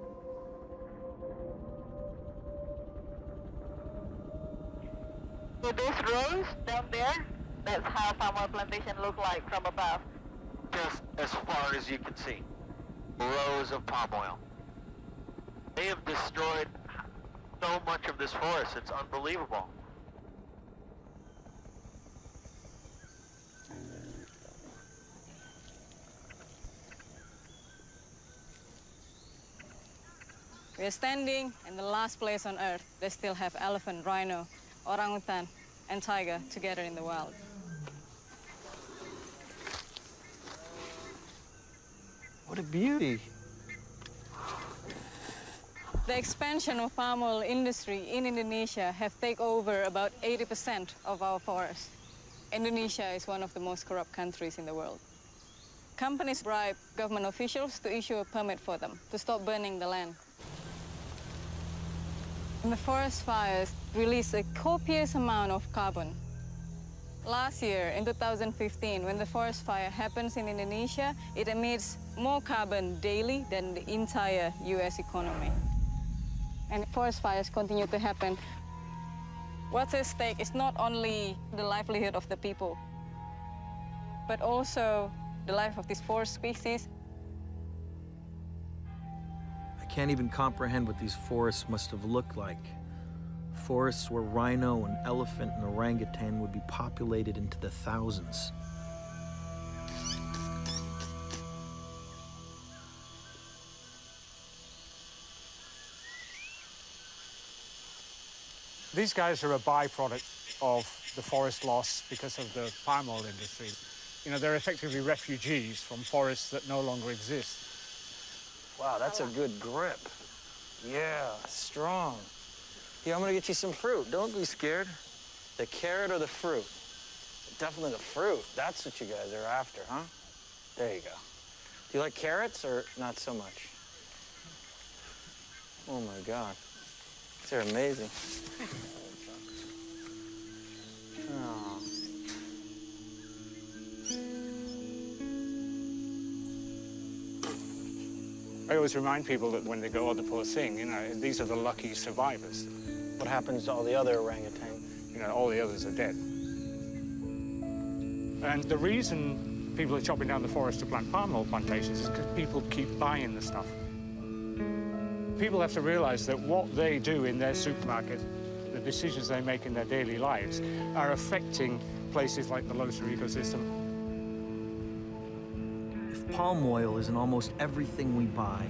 So those rows down there, that's how palm oil plantation look like from above. Just as far as you can see. Rows of palm oil. They have destroyed so much of this forest, it's unbelievable. We're standing in the last place on Earth they still have elephant, rhino, orangutan, and tiger together in the wild. What a beauty. The expansion of palm oil industry in Indonesia have taken over about 80% of our forest. Indonesia is one of the most corrupt countries in the world. Companies bribe government officials to issue a permit for them to stop burning the land. And the forest fires release a copious amount of carbon. Last year, in 2015, when the forest fire happens in Indonesia, it emits more carbon daily than the entire US economy. And forest fires continue to happen. What's at stake is not only the livelihood of the people, but also the life of this forest species. I can't even comprehend what these forests must have looked like. Forests where rhino and elephant and orangutan would be populated into the thousands. These guys are a byproduct of the forest loss because of the palm oil industry. You know, they're effectively refugees from forests that no longer exist. Wow, that's a good grip. Yeah, strong. Here, I'm gonna get you some fruit. Don't be scared. The carrot or the fruit? Definitely the fruit. That's what you guys are after, huh? There you go. Do you like carrots or not so much? Oh my God. They're amazing. Oh. I always remind people that when they go, oh, the poor thing, you know, these are the lucky survivors. What happens to all the other orangutan? You know, all the others are dead. And the reason people are chopping down the forest to plant palm oil plantations is because people keep buying the stuff. People have to realize that what they do in their supermarket, the decisions they make in their daily lives, are affecting places like the Lotha ecosystem. If If palm oil is in almost everything we buy,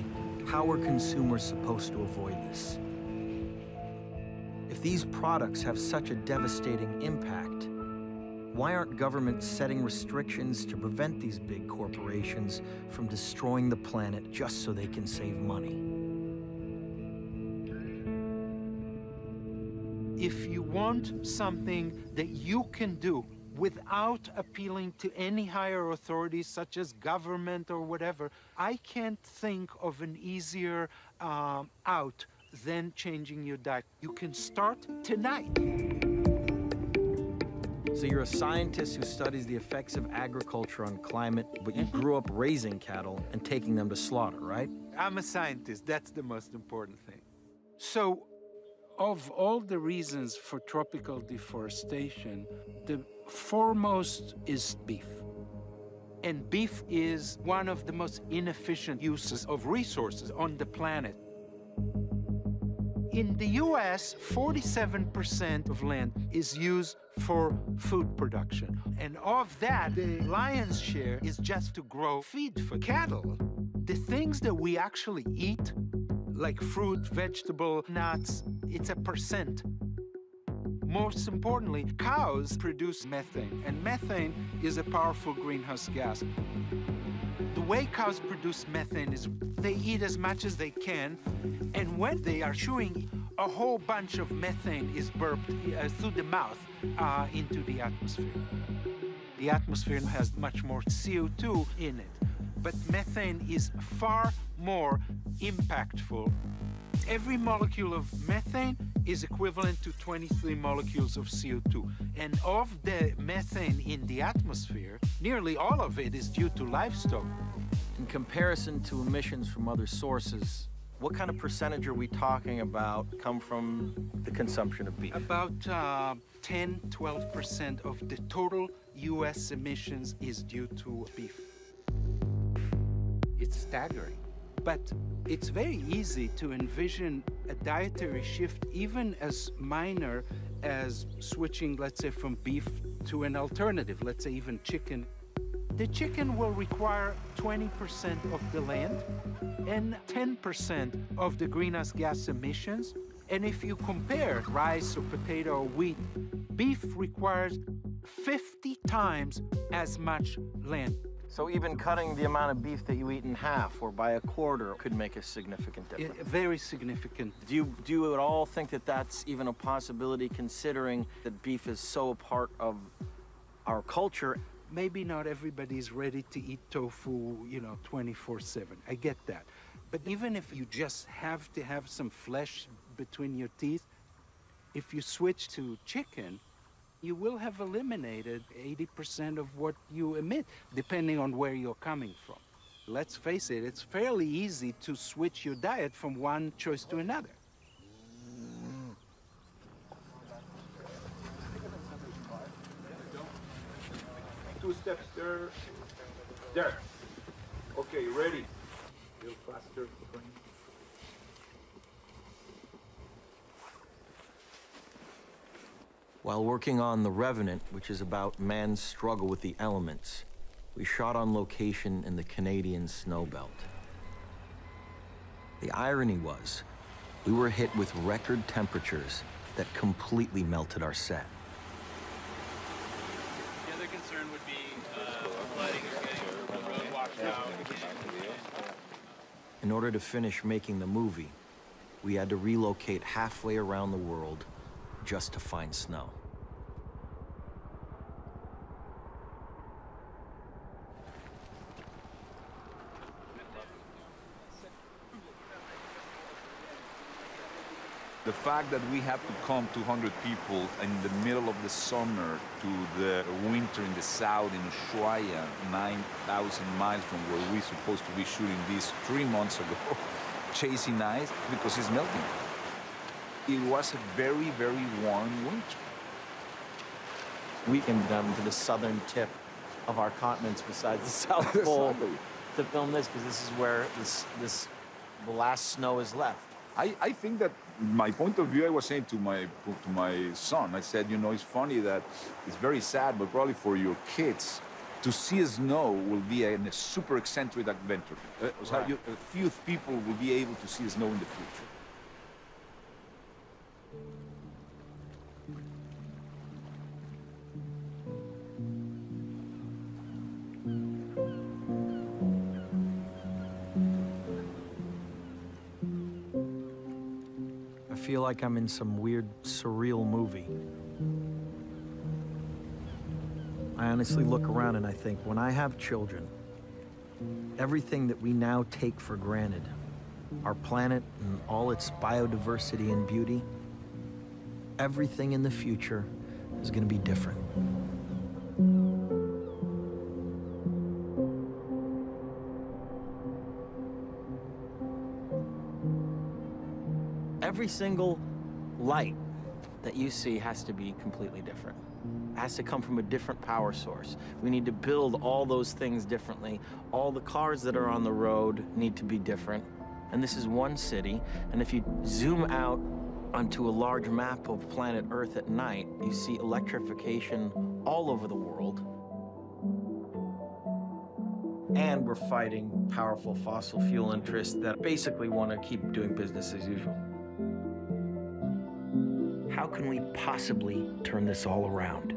how are consumers supposed to avoid this? If these products have such a devastating impact, why aren't governments setting restrictions to prevent these big corporations from destroying the planet just so they can save money? If you want something that you can do without appealing to any higher authorities, such as government or whatever, I can't think of an easier out than changing your diet. You can start tonight. So you're a scientist who studies the effects of agriculture on climate, but you grew up raising cattle and taking them to slaughter, right? I'm a scientist. That's the most important thing. So, of all the reasons for tropical deforestation, the foremost is beef. And beef is one of the most inefficient uses of resources on the planet. In the US, 47% of land is used for food production. And of that, the lion's share is just to grow feed for cattle. The things that we actually eat, like fruit, vegetable, nuts, it's a percent. Most importantly, cows produce methane, and methane is a powerful greenhouse gas. The way cows produce methane is they eat as much as they can, and when they are chewing, a whole bunch of methane is burped through the mouth into the atmosphere. The atmosphere has much more CO2 in it, but methane is far more impactful. Every molecule of methane is equivalent to 23 molecules of CO2. And of the methane in the atmosphere, nearly all of it is due to livestock. In comparison to emissions from other sources, what kind of percentage are we talking about come from the consumption of beef? About 10–12% of the total US emissions is due to beef. It's staggering. But it's very easy to envision a dietary shift even as minor as switching, let's say, from beef to an alternative, let's say even chicken. The chicken will require 20% of the land and 10% of the greenhouse gas emissions. And if you compare rice or potato or wheat, beef requires 50 times as much land. So even cutting the amount of beef that you eat in half or by a quarter could make a significant difference. Very significant. Do you at all think that that's even a possibility, considering that beef is so a part of our culture? Maybe not everybody's ready to eat tofu, 24/7. I get that. But even if you just have to have some flesh between your teeth, if you switch to chicken, you will have eliminated 80% of what you emit, depending on where you're coming from. Let's face it, it's fairly easy to switch your diet from one choice to another. Two steps there. There. Okay, ready. A little faster. While working on The Revenant, which is about man's struggle with the elements, we shot on location in the Canadian snowbelt. The irony was, we were hit with record temperatures that completely melted our set. The other concern would be flooding or getting the road washed out. In order to finish making the movie, we had to relocate halfway around the world just to find snow. The fact that we have to come 200 people in the middle of the summer to the winter in the south in Ushuaia, 9,000 miles from where we're supposed to be shooting this 3 months ago, chasing ice because it's melting. It was a very, very warm winter. We came down to the southern tip of our continents besides the South Pole to film this, because this is where the last snow is left. I think that my point of view, I was saying to my son, I said, it's funny that it's very sad, but probably for your kids To see snow will be a super eccentric adventure. So Right. few people will be able to see snow in the future. I feel like I'm in some weird, surreal movie. I honestly look around and I think, when I have children, everything that we now take for granted, our planet and all its biodiversity and beauty, everything in the future is going to be different. Every single light that you see has to be completely different. It has to come from a different power source. We need to build all those things differently. All the cars that are on the road need to be different. And this is one city, and if you zoom out onto a large map of planet Earth at night, you see electrification all over the world. And we're fighting powerful fossil fuel interests that basically want to keep doing business as usual. How can we possibly turn this all around?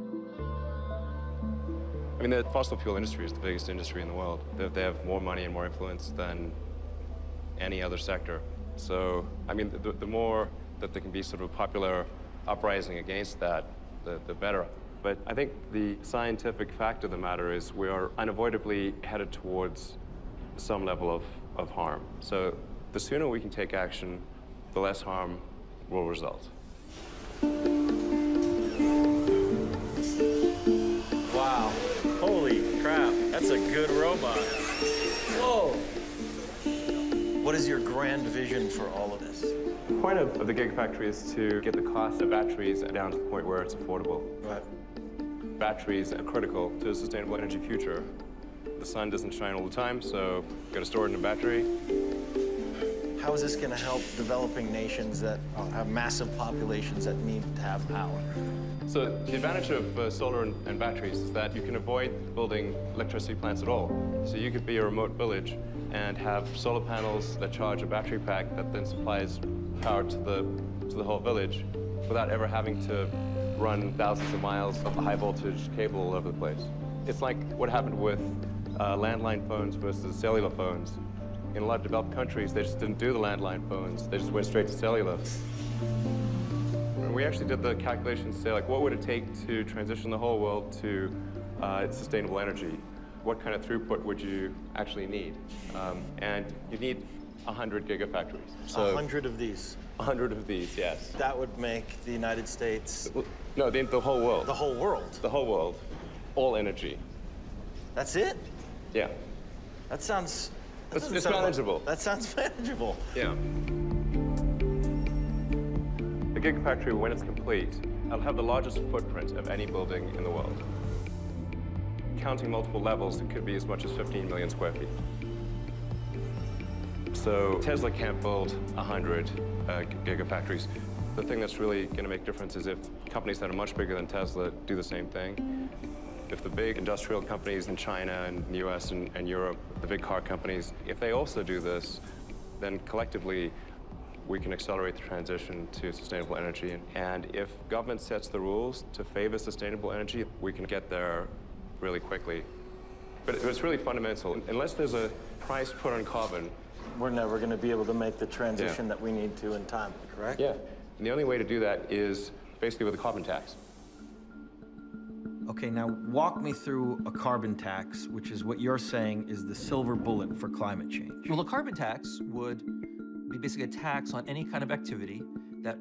I mean, the fossil fuel industry is the biggest industry in the world. They have more money and more influence than any other sector. So, I mean, the more that there can be sort of a popular uprising against that, the better. But I think the scientific fact of the matter is we are unavoidably headed towards some level of harm. So the sooner we can take action, the less harm will result. Wow. Holy crap. That's a good robot. Whoa. What is your grand vision for all of this? The point of the Gigafactory is to get the cost of batteries down to the point where it's affordable. Right. Batteries are critical to a sustainable energy future. The sun doesn't shine all the time, so you've got to store it in a battery. How is this going to help developing nations that have massive populations that need to have power? So the advantage of solar and batteries is that you can avoid building electricity plants at all. So you could be a remote village and have solar panels that charge a battery pack that then supplies power to the whole village without ever having to run thousands of miles of high voltage cable all over the place. It's like what happened with landline phones versus cellular phones. In a lot of developed countries, they just didn't do the landline phones. They just went straight to cellular. And we actually did the calculations to say, like, what would it take to transition the whole world to sustainable energy? What kind of throughput would you actually need? And you need 100 gigafactories. So 100 of these? 100 of these, yes. That would make the United States... No, the whole world. The whole world? The whole world. All energy. That's it? Yeah. That sounds... It's manageable. That sounds manageable. Yeah. The Gigafactory, when it's complete, it'll have the largest footprint of any building in the world. Counting multiple levels, it could be as much as 15 million square feet. So Tesla can't build 100 gigafactories. The thing that's really going to make a difference is if companies that are much bigger than Tesla do the same thing. If the big industrial companies in China and the US and Europe, the big car companies, if they also do this, then collectively we can accelerate the transition to sustainable energy. And if government sets the rules to favor sustainable energy, we can get there really quickly. But it's really fundamental. Unless there's a price put on carbon, we're never going to be able to make the transition that we need to in time, correct? Yeah. And the only way to do that is basically with a carbon tax. Okay, now walk me through a carbon tax, which is what you're saying is the silver bullet for climate change. Well, a carbon tax would be basically a tax on any kind of activity that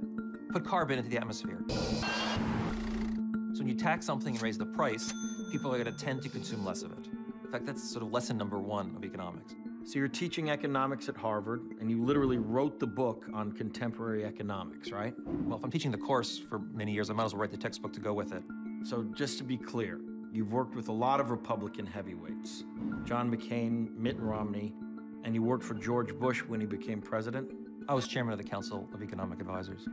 put carbon into the atmosphere. So when you tax something and raise the price, people are going to tend to consume less of it. In fact, that's sort of lesson number one of economics. So you're teaching economics at Harvard, and you literally wrote the book on contemporary economics, right? Well, if I'm teaching the course for many years, I might as well write the textbook to go with it. So just to be clear, you've worked with a lot of Republican heavyweights, John McCain, Mitt Romney, and you worked for George Bush when he became president? I was chairman of the Council of Economic Advisors.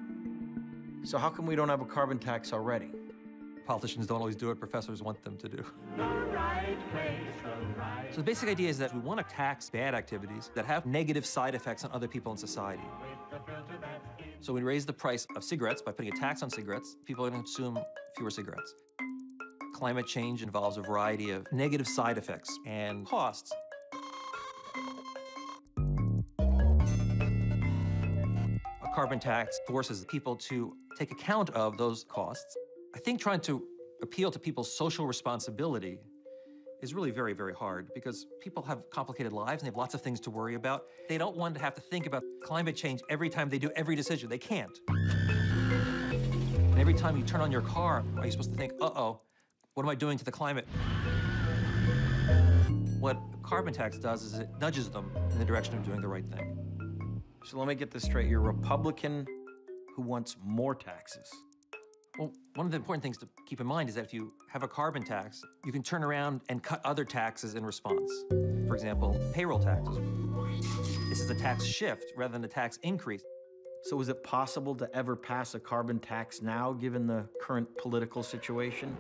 So how come we don't have a carbon tax already? Politicians don't always do what professors want them to do. So the basic idea is that we want to tax bad activities that have negative side effects on other people in society. So we raise the price of cigarettes by putting a tax on cigarettes. People are going to consume fewer cigarettes. Climate change involves a variety of negative side effects and costs. A carbon tax forces people to take account of those costs. I think trying to appeal to people's social responsibility is really very, very hard because people have complicated lives and they have lots of things to worry about. They don't want to have to think about climate change every time they do every decision. They can't. And every time you turn on your car, are you supposed to think, uh-oh, what am I doing to the climate? What a carbon tax does is it nudges them in the direction of doing the right thing. So let me get this straight. You're a Republican who wants more taxes. Well, one of the important things to keep in mind is that if you have a carbon tax, you can turn around and cut other taxes in response. For example, payroll taxes. This is a tax shift rather than a tax increase. So is it possible to ever pass a carbon tax now, given the current political situation?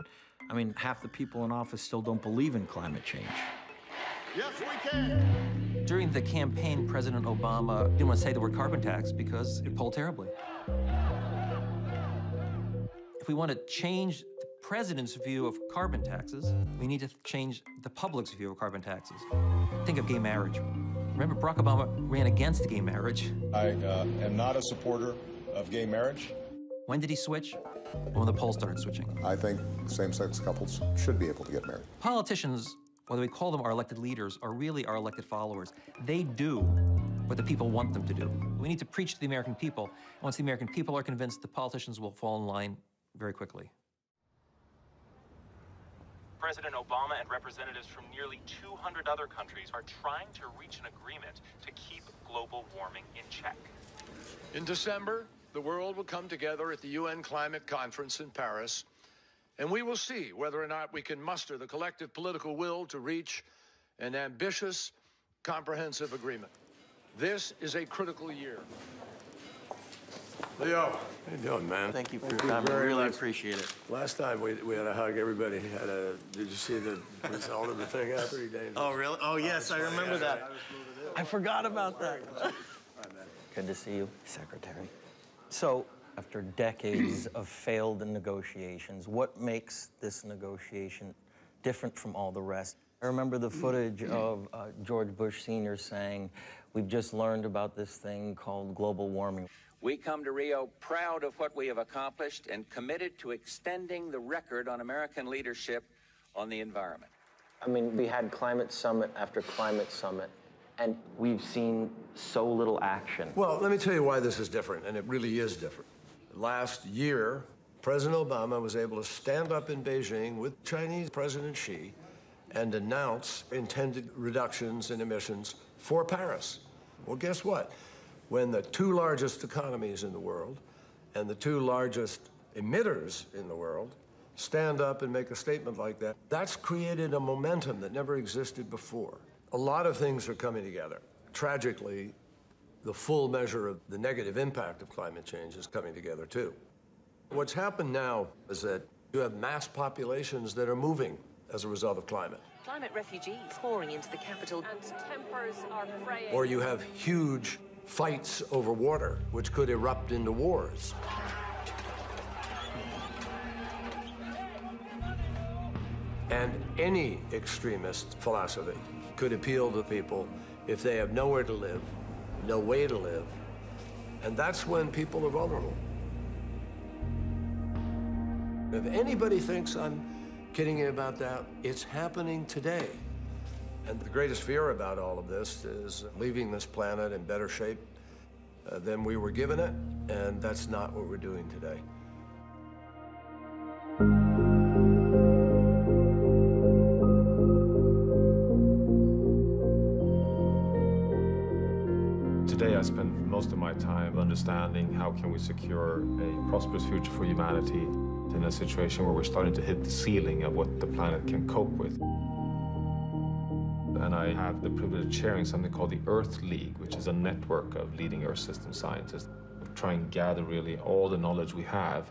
I mean, half the people in office still don't believe in climate change. Yes, we can. During the campaign, President Obama didn't want to say the word carbon tax because it polled terribly. If we want to change the president's view of carbon taxes, we need to change the public's view of carbon taxes. Think of gay marriage. Remember, Barack Obama ran against gay marriage. I am not a supporter of gay marriage. When did he switch? When the polls started switching. I think same-sex couples should be able to get married. Politicians, whether we call them our elected leaders, are really our elected followers. They do what the people want them to do. We need to preach to the American people. And once the American people are convinced, the politicians will fall in line very quickly. President Obama and representatives from nearly 200 other countries are trying to reach an agreement to keep global warming in check. In December, the world will come together at the UN Climate Conference in Paris, and we will see whether or not we can muster the collective political will to reach an ambitious, comprehensive agreement. This is a critical year. Leo, how you doing, man? Thank you for your time. I really appreciate it. Last time we had a hug, everybody had a, did you see the result of the thing? That's pretty dangerous. Oh, really? Oh, yes, I remember that. I forgot about that. Good to see you, Secretary. So, after decades of failed negotiations, what makes this negotiation different from all the rest? I remember the footage of George Bush Sr. saying, we've just learned about this thing called global warming. We come to Rio proud of what we have accomplished and committed to extending the record on American leadership on the environment. I mean, we had climate summit after climate summit, and we've seen so little action. Well, let me tell you why this is different, and it really is different. Last year, President Obama was able to stand up in Beijing with Chinese President Xi and announce intended reductions in emissions for Paris. Well, guess what? When the two largest economies in the world and the two largest emitters in the world stand up and make a statement like that, that's created a momentum that never existed before. A lot of things are coming together. Tragically, the full measure of the negative impact of climate change is coming together, too. What's happened now is that you have mass populations that are moving as a result of climate. Climate refugees pouring into the capital. And tempers are fraying. Or you have huge fights over water, which could erupt into wars. And any extremist philosophy could appeal to people if they have nowhere to live, no way to live, and that's when people are vulnerable. If anybody thinks I'm kidding you about that, it's happening today. And the greatest fear about all of this is leaving this planet in better shape than we were given it, and that's not what we're doing today. Today I spend most of my time understanding how can we secure a prosperous future for humanity in a situation where we're starting to hit the ceiling of what the planet can cope with. And I have the privilege of chairing something called the Earth League, which is a network of leading Earth system scientists. We try and gather really all the knowledge we have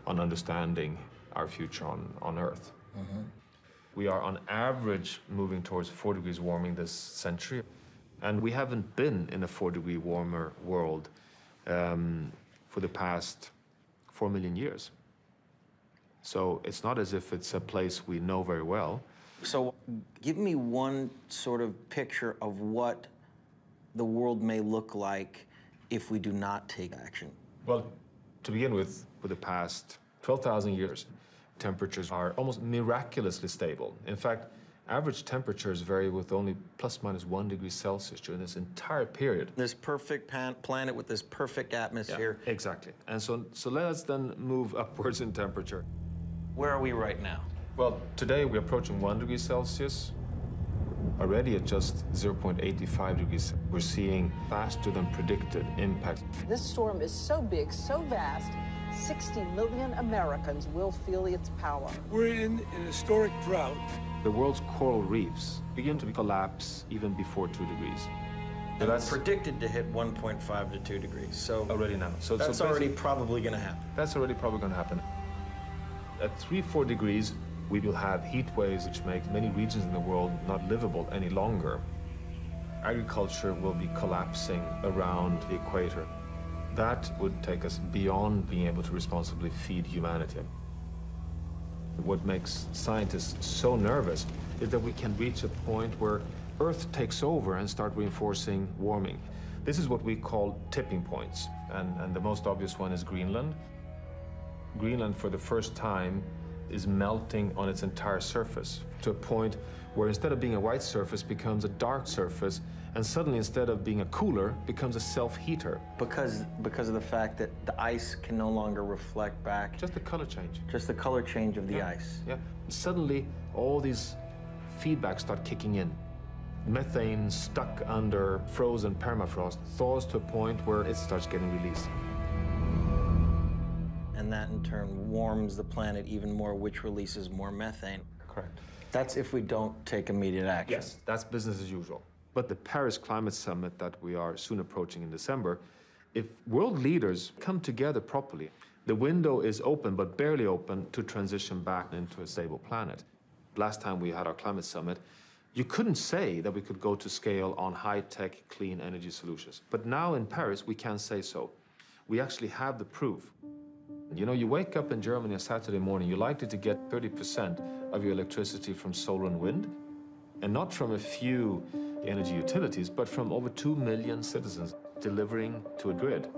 on understanding our future on Earth. We are on average moving towards 4 degrees warming this century, and we haven't been in a 4-degree warmer world for the past 4 million years. So it's not as if it's a place we know very well. So give me one sort of picture of what the world may look like if we do not take action. Well, to begin with, for the past 12,000 years, temperatures are almost miraculously stable. In fact, average temperatures vary with only plus minus 1 degree Celsius during this entire period. This perfect planet with this perfect atmosphere. Yeah, exactly. And so let us then move upwards in temperature. Where are we right now? Well, today we're approaching 1 degree Celsius. Already at just 0.85 degrees, we're seeing faster than predicted impact. This storm is so big, so vast, 60 million Americans will feel its power. We're in an historic drought. The world's coral reefs begin to collapse even before 2 degrees. And that's predicted to hit 1.5 to 2 degrees. So already now. So that's already probably going to happen. That's already probably going to happen. At 3-4 degrees, we will have heat waves which make many regions in the world not livable any longer. Agriculture will be collapsing around the equator. That would take us beyond being able to responsibly feed humanity. What makes scientists so nervous is that we can reach a point where Earth takes over and start reinforcing warming. This is what we call tipping points, and the most obvious one is Greenland. Greenland, for the first time, is melting on its entire surface to a point where instead of being a white surface becomes a dark surface, and suddenly instead of being a cooler becomes a self-heater. Because of the fact that the ice can no longer reflect back. Just the color change. Just the color change of the ice. Yeah. Suddenly all these feedbacks start kicking in. Methane stuck under frozen permafrost thaws to a point where it starts getting released. And that in turn warms the planet even more, which releases more methane. Correct. That's if we don't take immediate action. Yes, that's business as usual. But the Paris Climate Summit that we are soon approaching in December, if world leaders come together properly, the window is open, but barely open, to transition back into a stable planet. Last time we had our climate summit, you couldn't say that we could go to scale on high-tech, clean energy solutions. But now in Paris, we can say so. We actually have the proof. You know, you wake up in Germany on Saturday morning, you're likely to get 30% of your electricity from solar and wind, and not from a few energy utilities, but from over 2 million citizens delivering to a grid.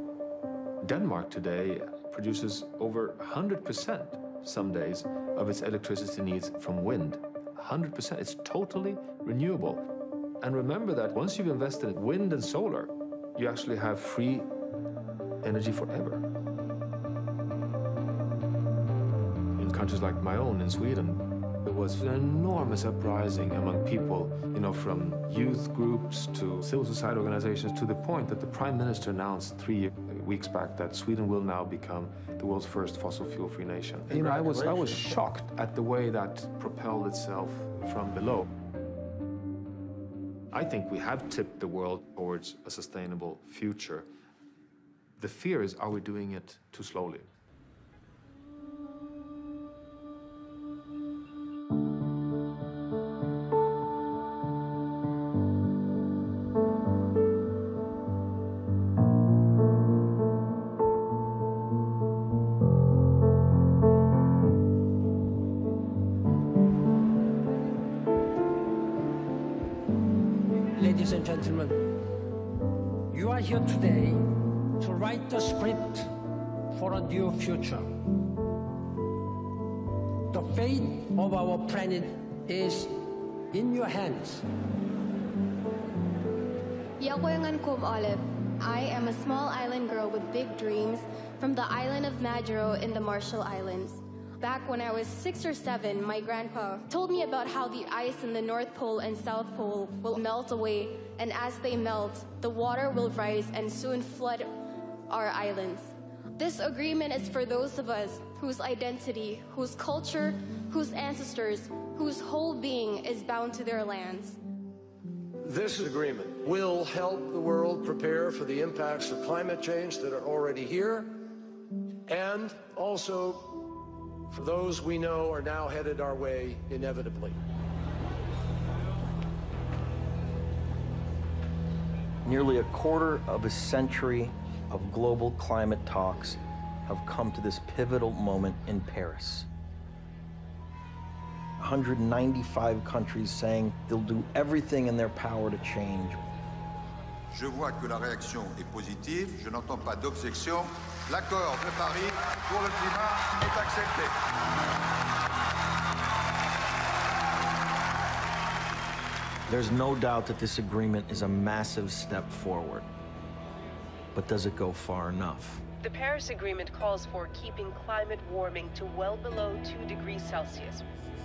Denmark today produces over 100% some days of its electricity needs from wind. 100%, it's totally renewable. And remember that once you've invested in wind and solar, you actually have free energy forever. Countries like my own in Sweden, there was an enormous uprising among people, you know, from youth groups to civil society organizations, to the point that the Prime Minister announced 3 weeks back that Sweden will now become the world's first fossil fuel-free nation. You know, I was shocked at the way that propelled itself from below. I think we have tipped the world towards a sustainable future. The fear is, are we doing it too slowly? Ladies and gentlemen, you are here today to write the script for a new future. The fate of our planet is in your hands. Yakoyangan Olive. I am a small island girl with big dreams from the island of Majuro in the Marshall Islands. Back when I was 6 or 7, my grandpa told me about how the ice in the North Pole and South Pole will melt away, and as they melt, the water will rise and soon flood our islands. This agreement is for those of us whose identity, whose culture, whose ancestors, whose whole being is bound to their lands. This agreement will help the world prepare for the impacts of climate change that are already here, and also for those we know are now headed our way inevitably. Nearly a quarter of a century of global climate talks have come to this pivotal moment in Paris. 195 countries saying they'll do everything in their power to change. Je vois que la réaction est positive, je n'entends pas d'objection. L'accord de Paris pour le climat est accepté. There's no doubt that this agreement is a massive step forward. But does it go far enough? The Paris Agreement calls for keeping climate warming to well below 2 degrees Celsius,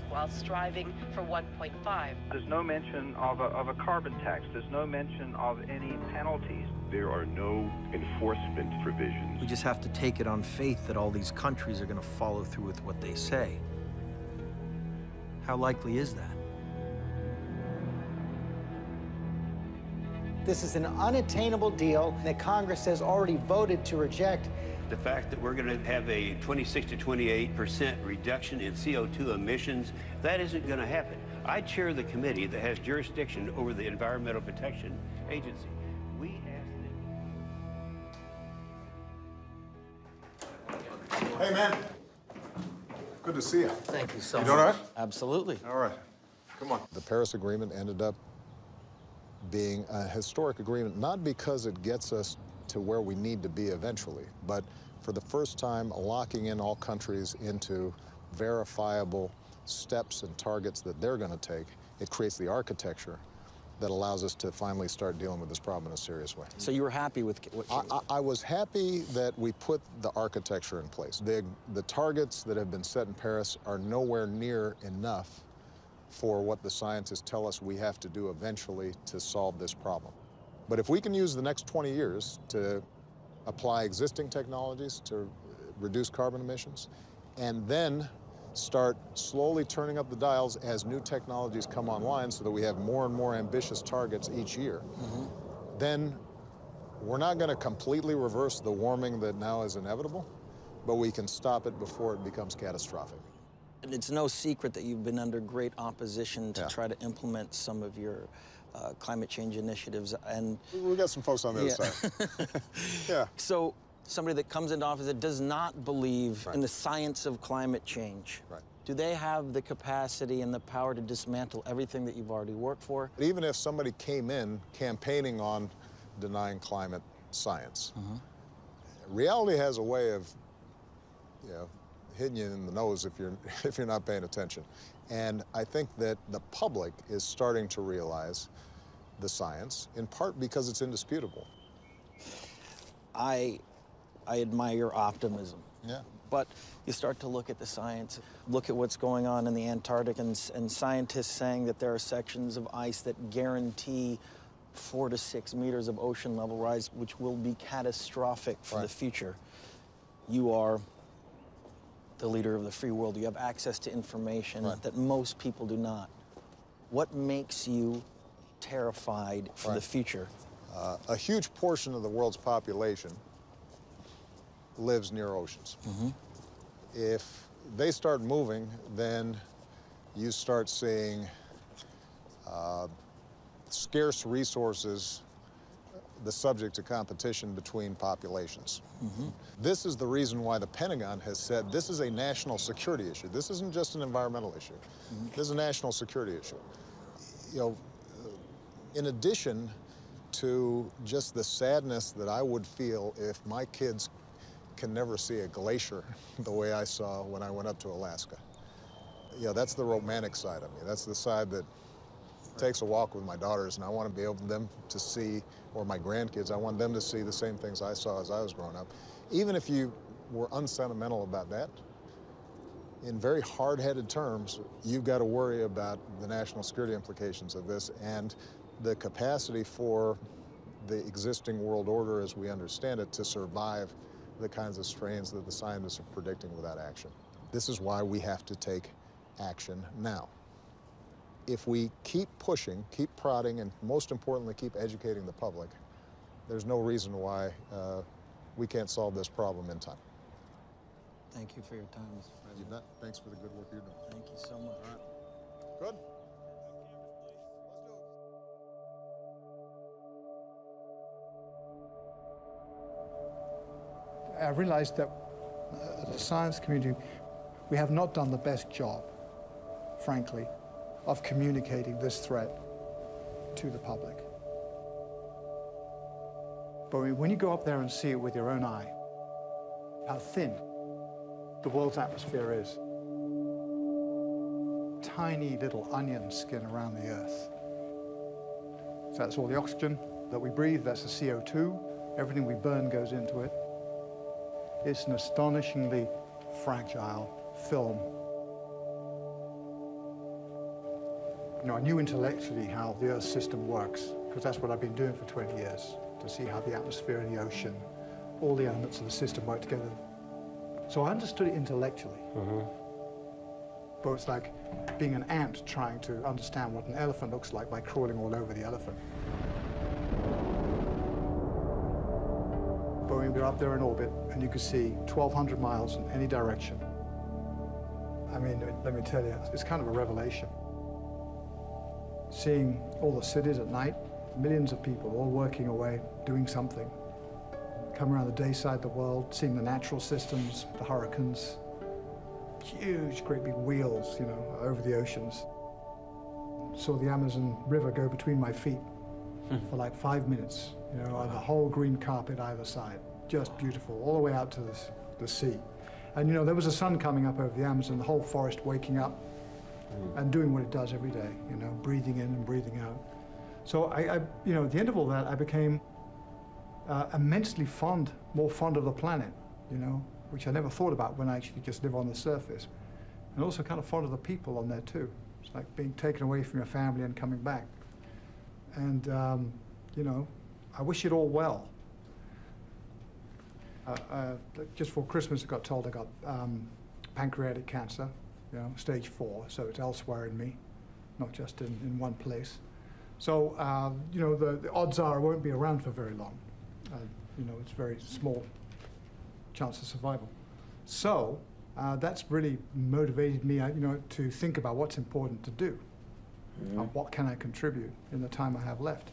while striving for 1.5. There's no mention of a carbon tax. There's no mention of any penalties. There are no enforcement provisions. We just have to take it on faith that all these countries are going to follow through with what they say. How likely is that? This is an unattainable deal that Congress has already voted to reject. The fact that we're going to have a 26 to 28% reduction in CO2 emissions, that isn't going to happen. I chair the committee that has jurisdiction over the Environmental Protection Agency. We asked them. Hey, man. Good to see you. Thank you so much. much. You doing all right? Absolutely. All right. Come on. The Paris Agreement ended up being a historic agreement, not because it gets us to where we need to be eventually, but for the first time locking in all countries into verifiable steps and targets that they're going to take. It creates the architecture that allows us to finally start dealing with this problem in a serious way. So you were happy with what I was happy that we put the architecture in place. The targets that have been set in Paris are nowhere near enough for what the scientists tell us we have to do eventually to solve this problem. But if we can use the next 20 years to apply existing technologies to reduce carbon emissions, and then start slowly turning up the dials as new technologies come online so that we have more and more ambitious targets each year, then we're not going to completely reverse the warming that now is inevitable, but we can stop it before it becomes catastrophic. It's no secret that you've been under great opposition to try to implement some of your climate change initiatives, and we got some folks on the other side. Yeah. So somebody that comes into office that does not believe in the science of climate change, do they have the capacity and the power to dismantle everything that you've already worked for? Even if somebody came in campaigning on denying climate science, reality has a way of, hitting you in the nose if you're not paying attention. And I think that the public is starting to realize the science, in part because it's indisputable. I admire your optimism. Yeah. But you start to look at the science, look at what's going on in the Antarctic, and scientists saying that there are sections of ice that guarantee 4 to 6 meters of ocean level rise, which will be catastrophic for the future. You are the leader of the free world. You have access to information that most people do not. What makes you terrified for the future? A huge portion of the world's population lives near oceans. If they start moving, then you start seeing scarce resources the subject to competition between populations. This is the reason why the Pentagon has said this is a national security issue. This isn't just an environmental issue. This is a national security issue. In addition to just the sadness that I would feel if my kids can never see a glacier the way I saw when I went up to Alaska. That's the romantic side of me. That's the side that takes a walk with my daughters, and I want to be able them to see, or my grandkids, I want them to see the same things I saw as I was growing up. Even if you were unsentimental about that, in very hard-headed terms, you've got to worry about the national security implications of this and the capacity for the existing world order as we understand it to survive the kinds of strains that the scientists are predicting without action. This is why we have to take action now. If we keep pushing, keep prodding, and most importantly, keep educating the public, there's no reason why we can't solve this problem in time. Thank you for your time, Mr. President. You bet. Thanks for the good work you're doing. Thank you so much. All right. Good. I realized that as a science community, we have not done the best job, frankly, of communicating this threat to the public. But when you go up there and see it with your own eye, how thin the world's atmosphere is, tiny little onion skin around the Earth. So that's all the oxygen that we breathe, that's the CO2, everything we burn goes into it. It's an astonishingly fragile film. You know, I knew intellectually how the Earth system works, because that's what I've been doing for 20 years, to see how the atmosphere and the ocean, all the elements of the system work together. So I understood it intellectually. But it's like being an ant trying to understand what an elephant looks like by crawling all over the elephant. But when we were up there in orbit, and you could see 1,200 miles in any direction, I mean, let me tell you, it's kind of a revelation. Seeing all the cities at night, millions of people all working away, doing something. Come around the dayside of the world, seeing the natural systems, the hurricanes, huge, great big wheels, you know, over the oceans. Saw the Amazon River go between my feet for like 5 minutes, you know, on the whole green carpet either side. Just beautiful, all the way out to the sea. And, you know, there was the sun coming up over the Amazon, the whole forest waking up and doing what it does every day, you know, breathing in and breathing out. So I you know, at the end of all that, I became immensely fond, more fond of the planet, you know, which I never thought about when I actually just live on the surface. And also kind of fond of the people on there too. It's like being taken away from your family and coming back. And, you know, I wish it all well. Just for Christmas, I got told I got pancreatic cancer, you know, stage 4, so it's elsewhere in me, not just in one place. So, you know, the odds are I won't be around for very long. You know, it's very small chance of survival. So, that's really motivated me, you know, to think about what's important to do. What can I contribute in the time I have left?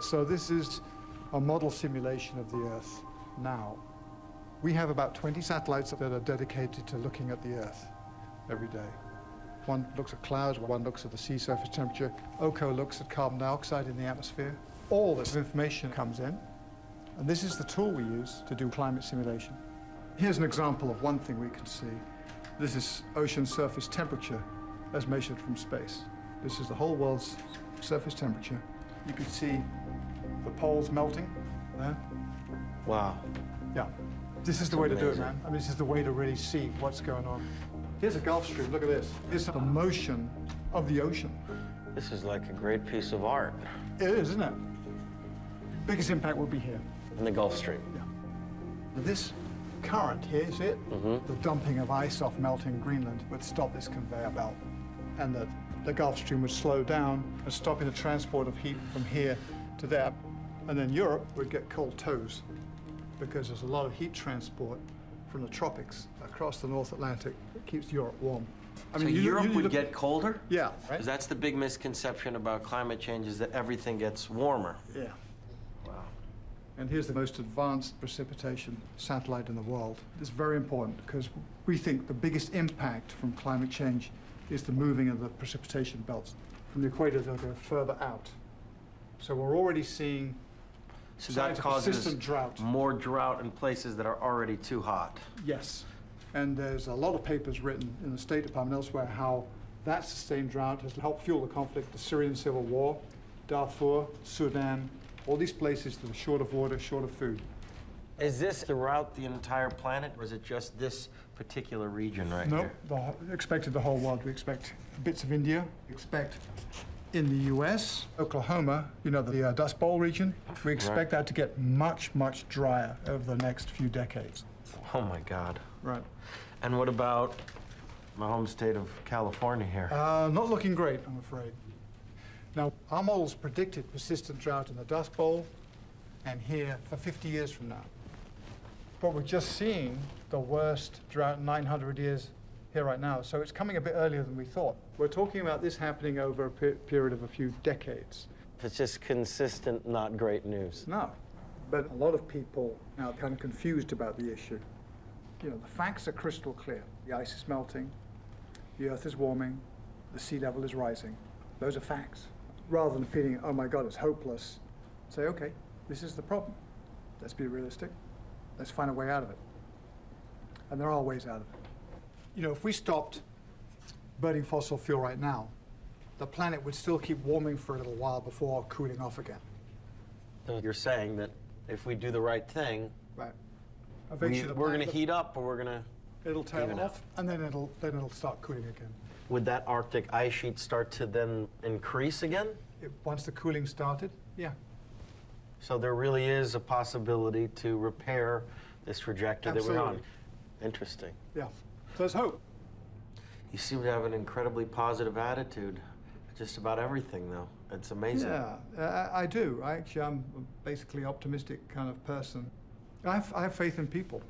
So this is a model simulation of the Earth now. We have about 20 satellites that are dedicated to looking at the Earth every day. One looks at clouds, one looks at the sea surface temperature. OCO looks at carbon dioxide in the atmosphere. All this information comes in, and this is the tool we use to do climate simulation. Here's an example of one thing we can see. This is ocean surface temperature as measured from space. This is the whole world's surface temperature. You can see the poles melting there. Wow. Yeah. This is the way to do it, man. I mean, this is the way to really see what's going on. Here's a Gulf Stream. Look at this. This is the motion of the ocean. This is like a great piece of art. It is, isn't it? Biggest impact will be here. In the Gulf Stream. Yeah. This current here, is it? The dumping of ice off melting Greenland would stop this conveyor belt. And the Gulf Stream would slow down and stopping the transport of heat from here to there. And then Europe would get cold toes because there's a lot of heat transport from the tropics across the North Atlantic that keeps Europe warm. I mean, Europe would get colder? Yeah. Right? Because that's the big misconception about climate change, is that everything gets warmer. Yeah. Wow. And here's the most advanced precipitation satellite in the world. It's very important because we think the biggest impact from climate change is the moving of the precipitation belts. From the equator, they'll go further out. So we're already seeing so that causes persistent drought. More drought in places that are already too hot. Yes. And there's a lot of papers written in the State Department and elsewhere how that sustained drought has helped fuel the conflict, the Syrian civil war, Darfur, Sudan, all these places that are short of water, short of food. Is this throughout the entire planet, or is it just this particular region right here? No, expected the whole world. We expect bits of India. We expect in the U.S., Oklahoma, you know, the Dust Bowl region, we expect that to get much, much drier over the next few decades. Oh, my God. Right. And what about my home state of California here? Not looking great, I'm afraid. Now, our models predicted persistent drought in the Dust Bowl and here for 50 years from now. But we're just seeing the worst drought in 900 years here right now. So it's coming a bit earlier than we thought. We're talking about this happening over a period of a few decades. It's just consistent, not great news. No, but a lot of people now are kind of confused about the issue. You know, the facts are crystal clear. The ice is melting, the earth is warming, the sea level is rising. Those are facts. Rather than feeling, oh my God, it's hopeless, say, okay, this is the problem. Let's be realistic. Let's find a way out of it. And there are ways out of it. You know, if we stopped burning fossil fuel right now, the planet would still keep warming for a little while before cooling off again. So you're saying that if we do the right thing, right, we're going to heat up, or we're going to it'll tail off, and then it'll start cooling again. Would that Arctic ice sheet start to then increase again? Once the cooling started, yeah. So there really is a possibility to repair this trajectory that we're on. Interesting. Yeah. So there's hope. You seem to have an incredibly positive attitude. Just about everything, though. It's amazing. Yeah, I do. I'm basically optimistic kind of person. I have faith in people.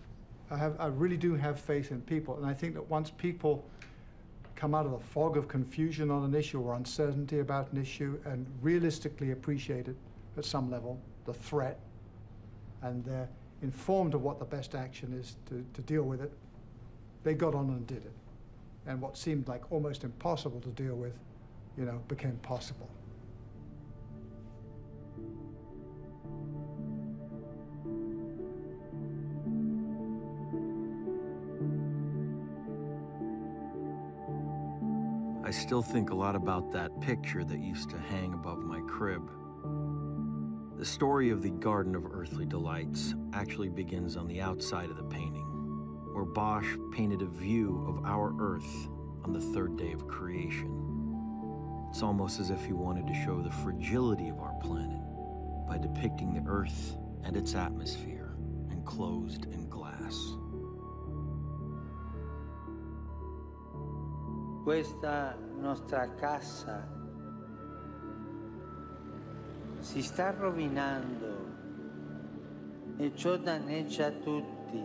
I really do have faith in people. And I think that once people come out of the fog of confusion on an issue or uncertainty about an issue and realistically appreciate it at some level, the threat, and they're informed of what the best action is to deal with it, they got on and did it. And what seemed like almost impossible to deal with, you know, became possible. I still think a lot about that picture that used to hang above my crib. The story of the Garden of Earthly Delights actually begins on the outside of the painting, where Bosch painted a view of our Earth on the third day of creation. It's almost as if he wanted to show the fragility of our planet by depicting the Earth and its atmosphere enclosed in glass. Questa nostra casa si sta rovinando e ciò danneggia tutti.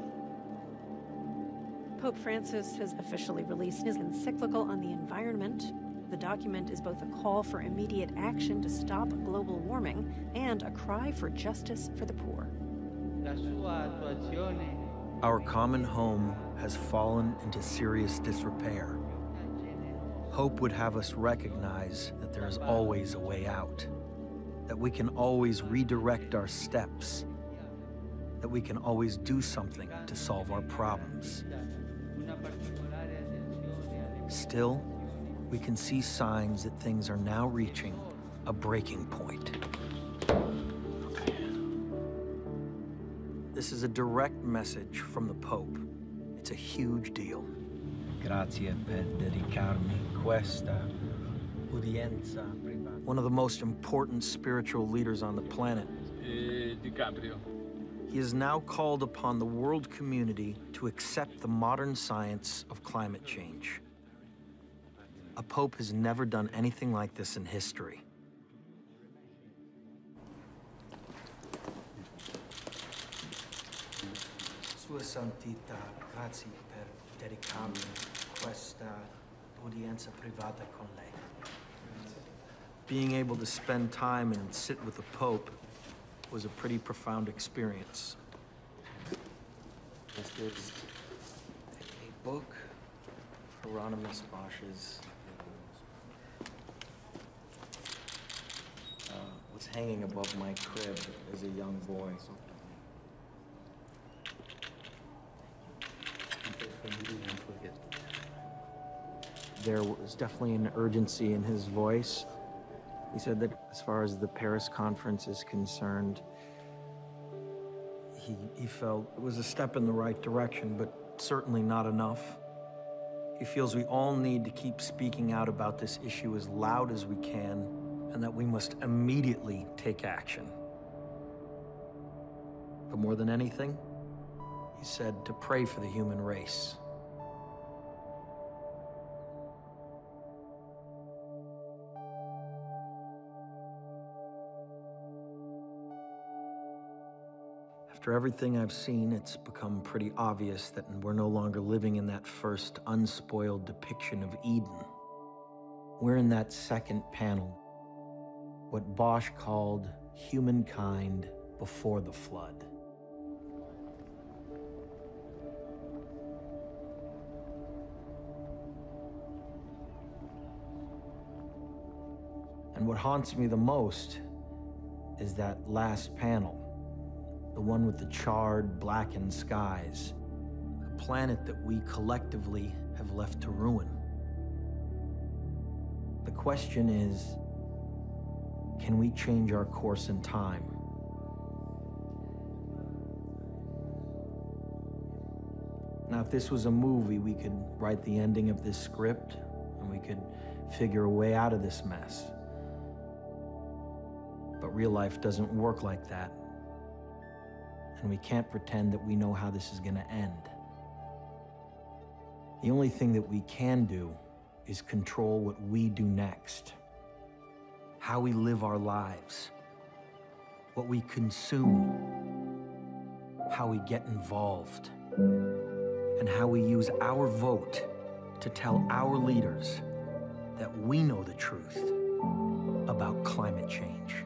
Pope Francis has officially released his encyclical on the environment. The document is both a call for immediate action to stop global warming and a cry for justice for the poor. Our common home has fallen into serious disrepair. Hope would have us recognize that there is always a way out, that we can always redirect our steps, that we can always do something to solve our problems. Still, we can see signs that things are now reaching a breaking point. This is a direct message from the Pope. It's a huge deal. Grazie per dedicarmi questa udienza privata. One of the most important spiritual leaders on the planet. DiCaprio. He has now called upon the world community to accept the modern science of climate change. A pope has never done anything like this in history. Sua Santità, grazie per dedicarmi questa udienza privata con lei. Being able to spend time and sit with the Pope was a pretty profound experience. This is a book, Hieronymus Bosch's, was hanging above my crib as a young boy. There was definitely an urgency in his voice. He said that as far as the Paris conference is concerned, he felt it was a step in the right direction, but certainly not enough. He feels we all need to keep speaking out about this issue as loud as we can, and that we must immediately take action. But more than anything, he said to pray for the human race. After everything I've seen, it's become pretty obvious that we're no longer living in that first unspoiled depiction of Eden. We're in that second panel, what Bosch called humankind before the flood. And what haunts me the most is that last panel, the one with the charred, blackened skies, a planet that we collectively have left to ruin. The question is, can we change our course in time? Now, if this was a movie, we could write the ending of this script and we could figure a way out of this mess. But real life doesn't work like that. And we can't pretend that we know how this is going to end. The only thing that we can do is control what we do next, how we live our lives, what we consume, how we get involved, and how we use our vote to tell our leaders that we know the truth about climate change.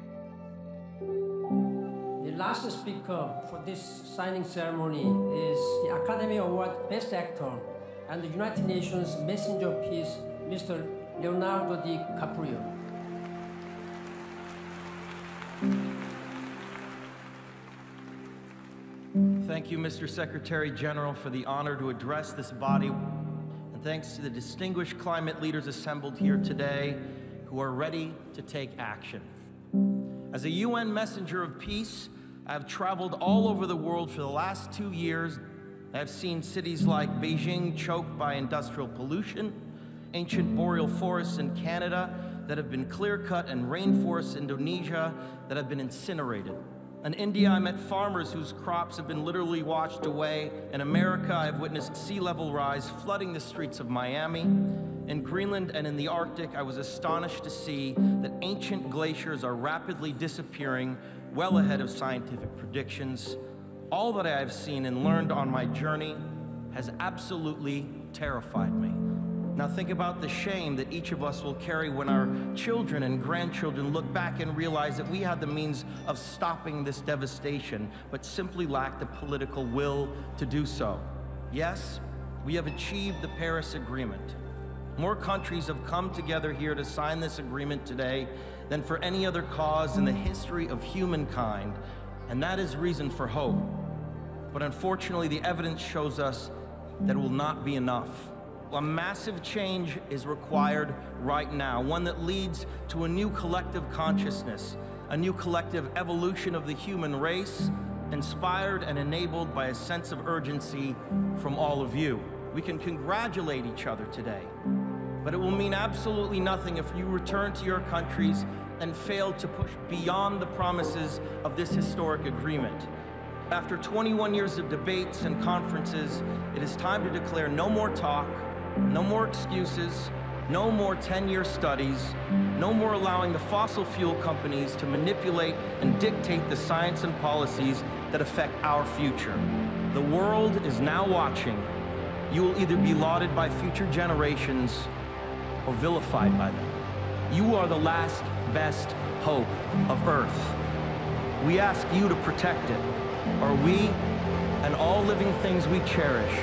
The last speaker for this signing ceremony is the Academy Award Best Actor and the United Nations Messenger of Peace, Mr. Leonardo DiCaprio. Thank you, Mr. Secretary General, for the honor to address this body. And thanks to the distinguished climate leaders assembled here today who are ready to take action. As a UN messenger of peace, I've traveled all over the world for the last 2 years. I've seen cities like Beijing choked by industrial pollution, ancient boreal forests in Canada that have been clear-cut, and rainforests in Indonesia that have been incinerated. In India, I met farmers whose crops have been literally washed away. In America, I've witnessed sea level rise flooding the streets of Miami. In Greenland and in the Arctic, I was astonished to see that ancient glaciers are rapidly disappearing, well ahead of scientific predictions. All that I have seen and learned on my journey has absolutely terrified me. Now think about the shame that each of us will carry when our children and grandchildren look back and realize that we had the means of stopping this devastation, but simply lacked the political will to do so. Yes, we have achieved the Paris Agreement. More countries have come together here to sign this agreement today than for any other cause in the history of humankind, and that is reason for hope. But unfortunately, the evidence shows us that it will not be enough. A massive change is required right now, one that leads to a new collective consciousness, a new collective evolution of the human race, inspired and enabled by a sense of urgency from all of you. We can congratulate each other today, but it will mean absolutely nothing if you return to your countries and fail to push beyond the promises of this historic agreement. After 21 years of debates and conferences, it is time to declare no more talk, no more excuses, no more 10-year studies, no more allowing the fossil fuel companies to manipulate and dictate the science and policies that affect our future. The world is now watching. You will either be lauded by future generations or vilified by them. You are the last best hope of Earth. We ask you to protect it, or we and all living things we cherish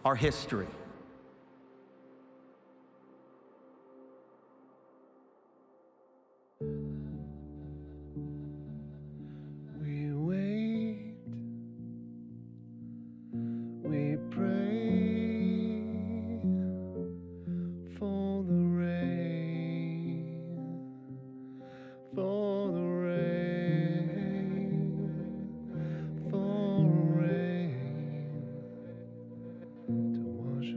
are history. We wait, we pray for the rain, for the rain, for rain to wash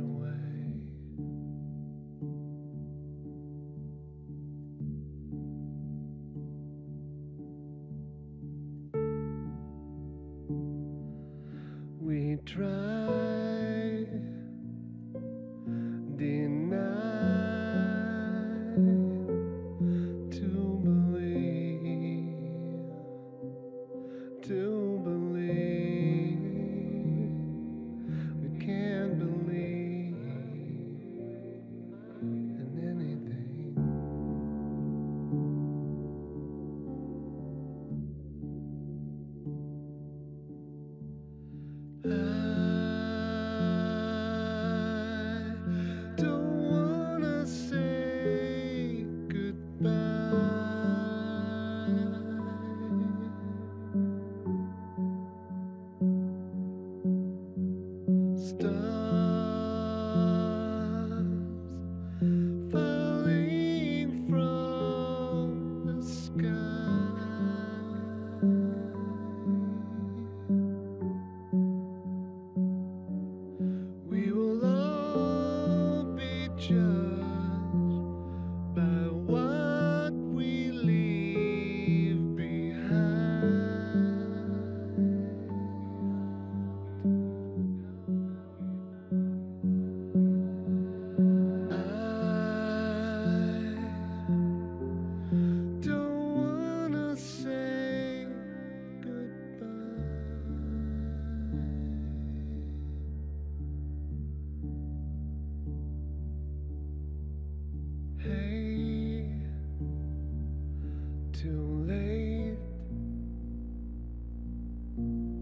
too late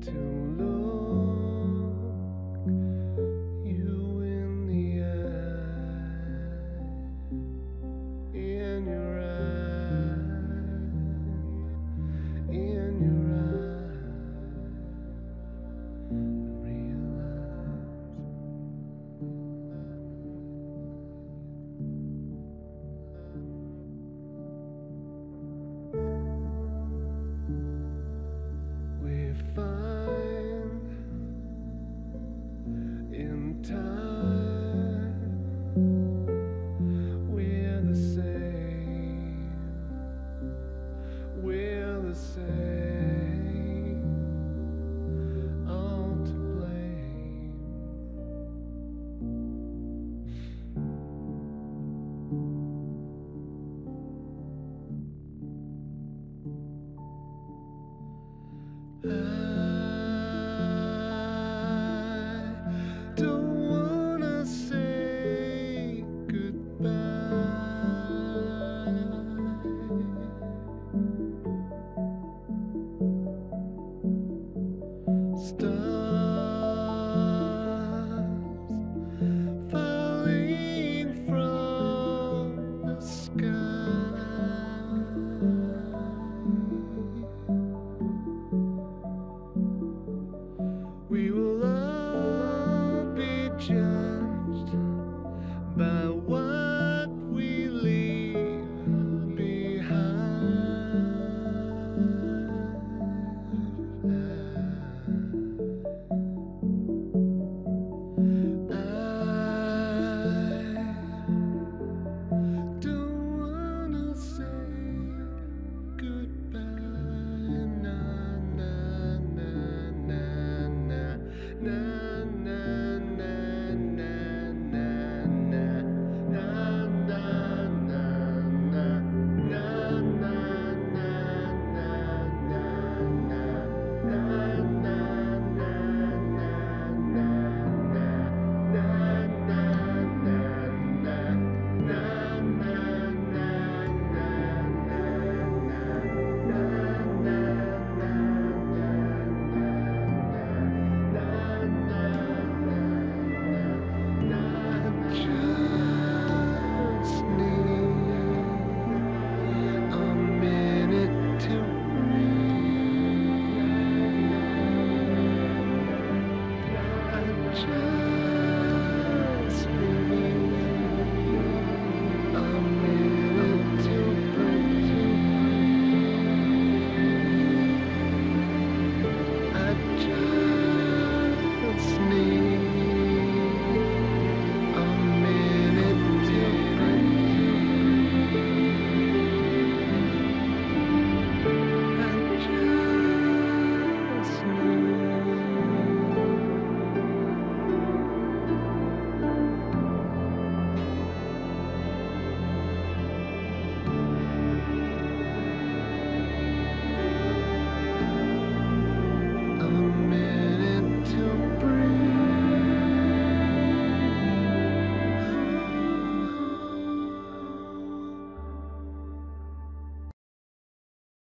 to look you in the eye, in your eye, in your eye, realize we find in time we're the same, we're the same, all to blame. I don't wanna say goodbye. Stars falling from the sky.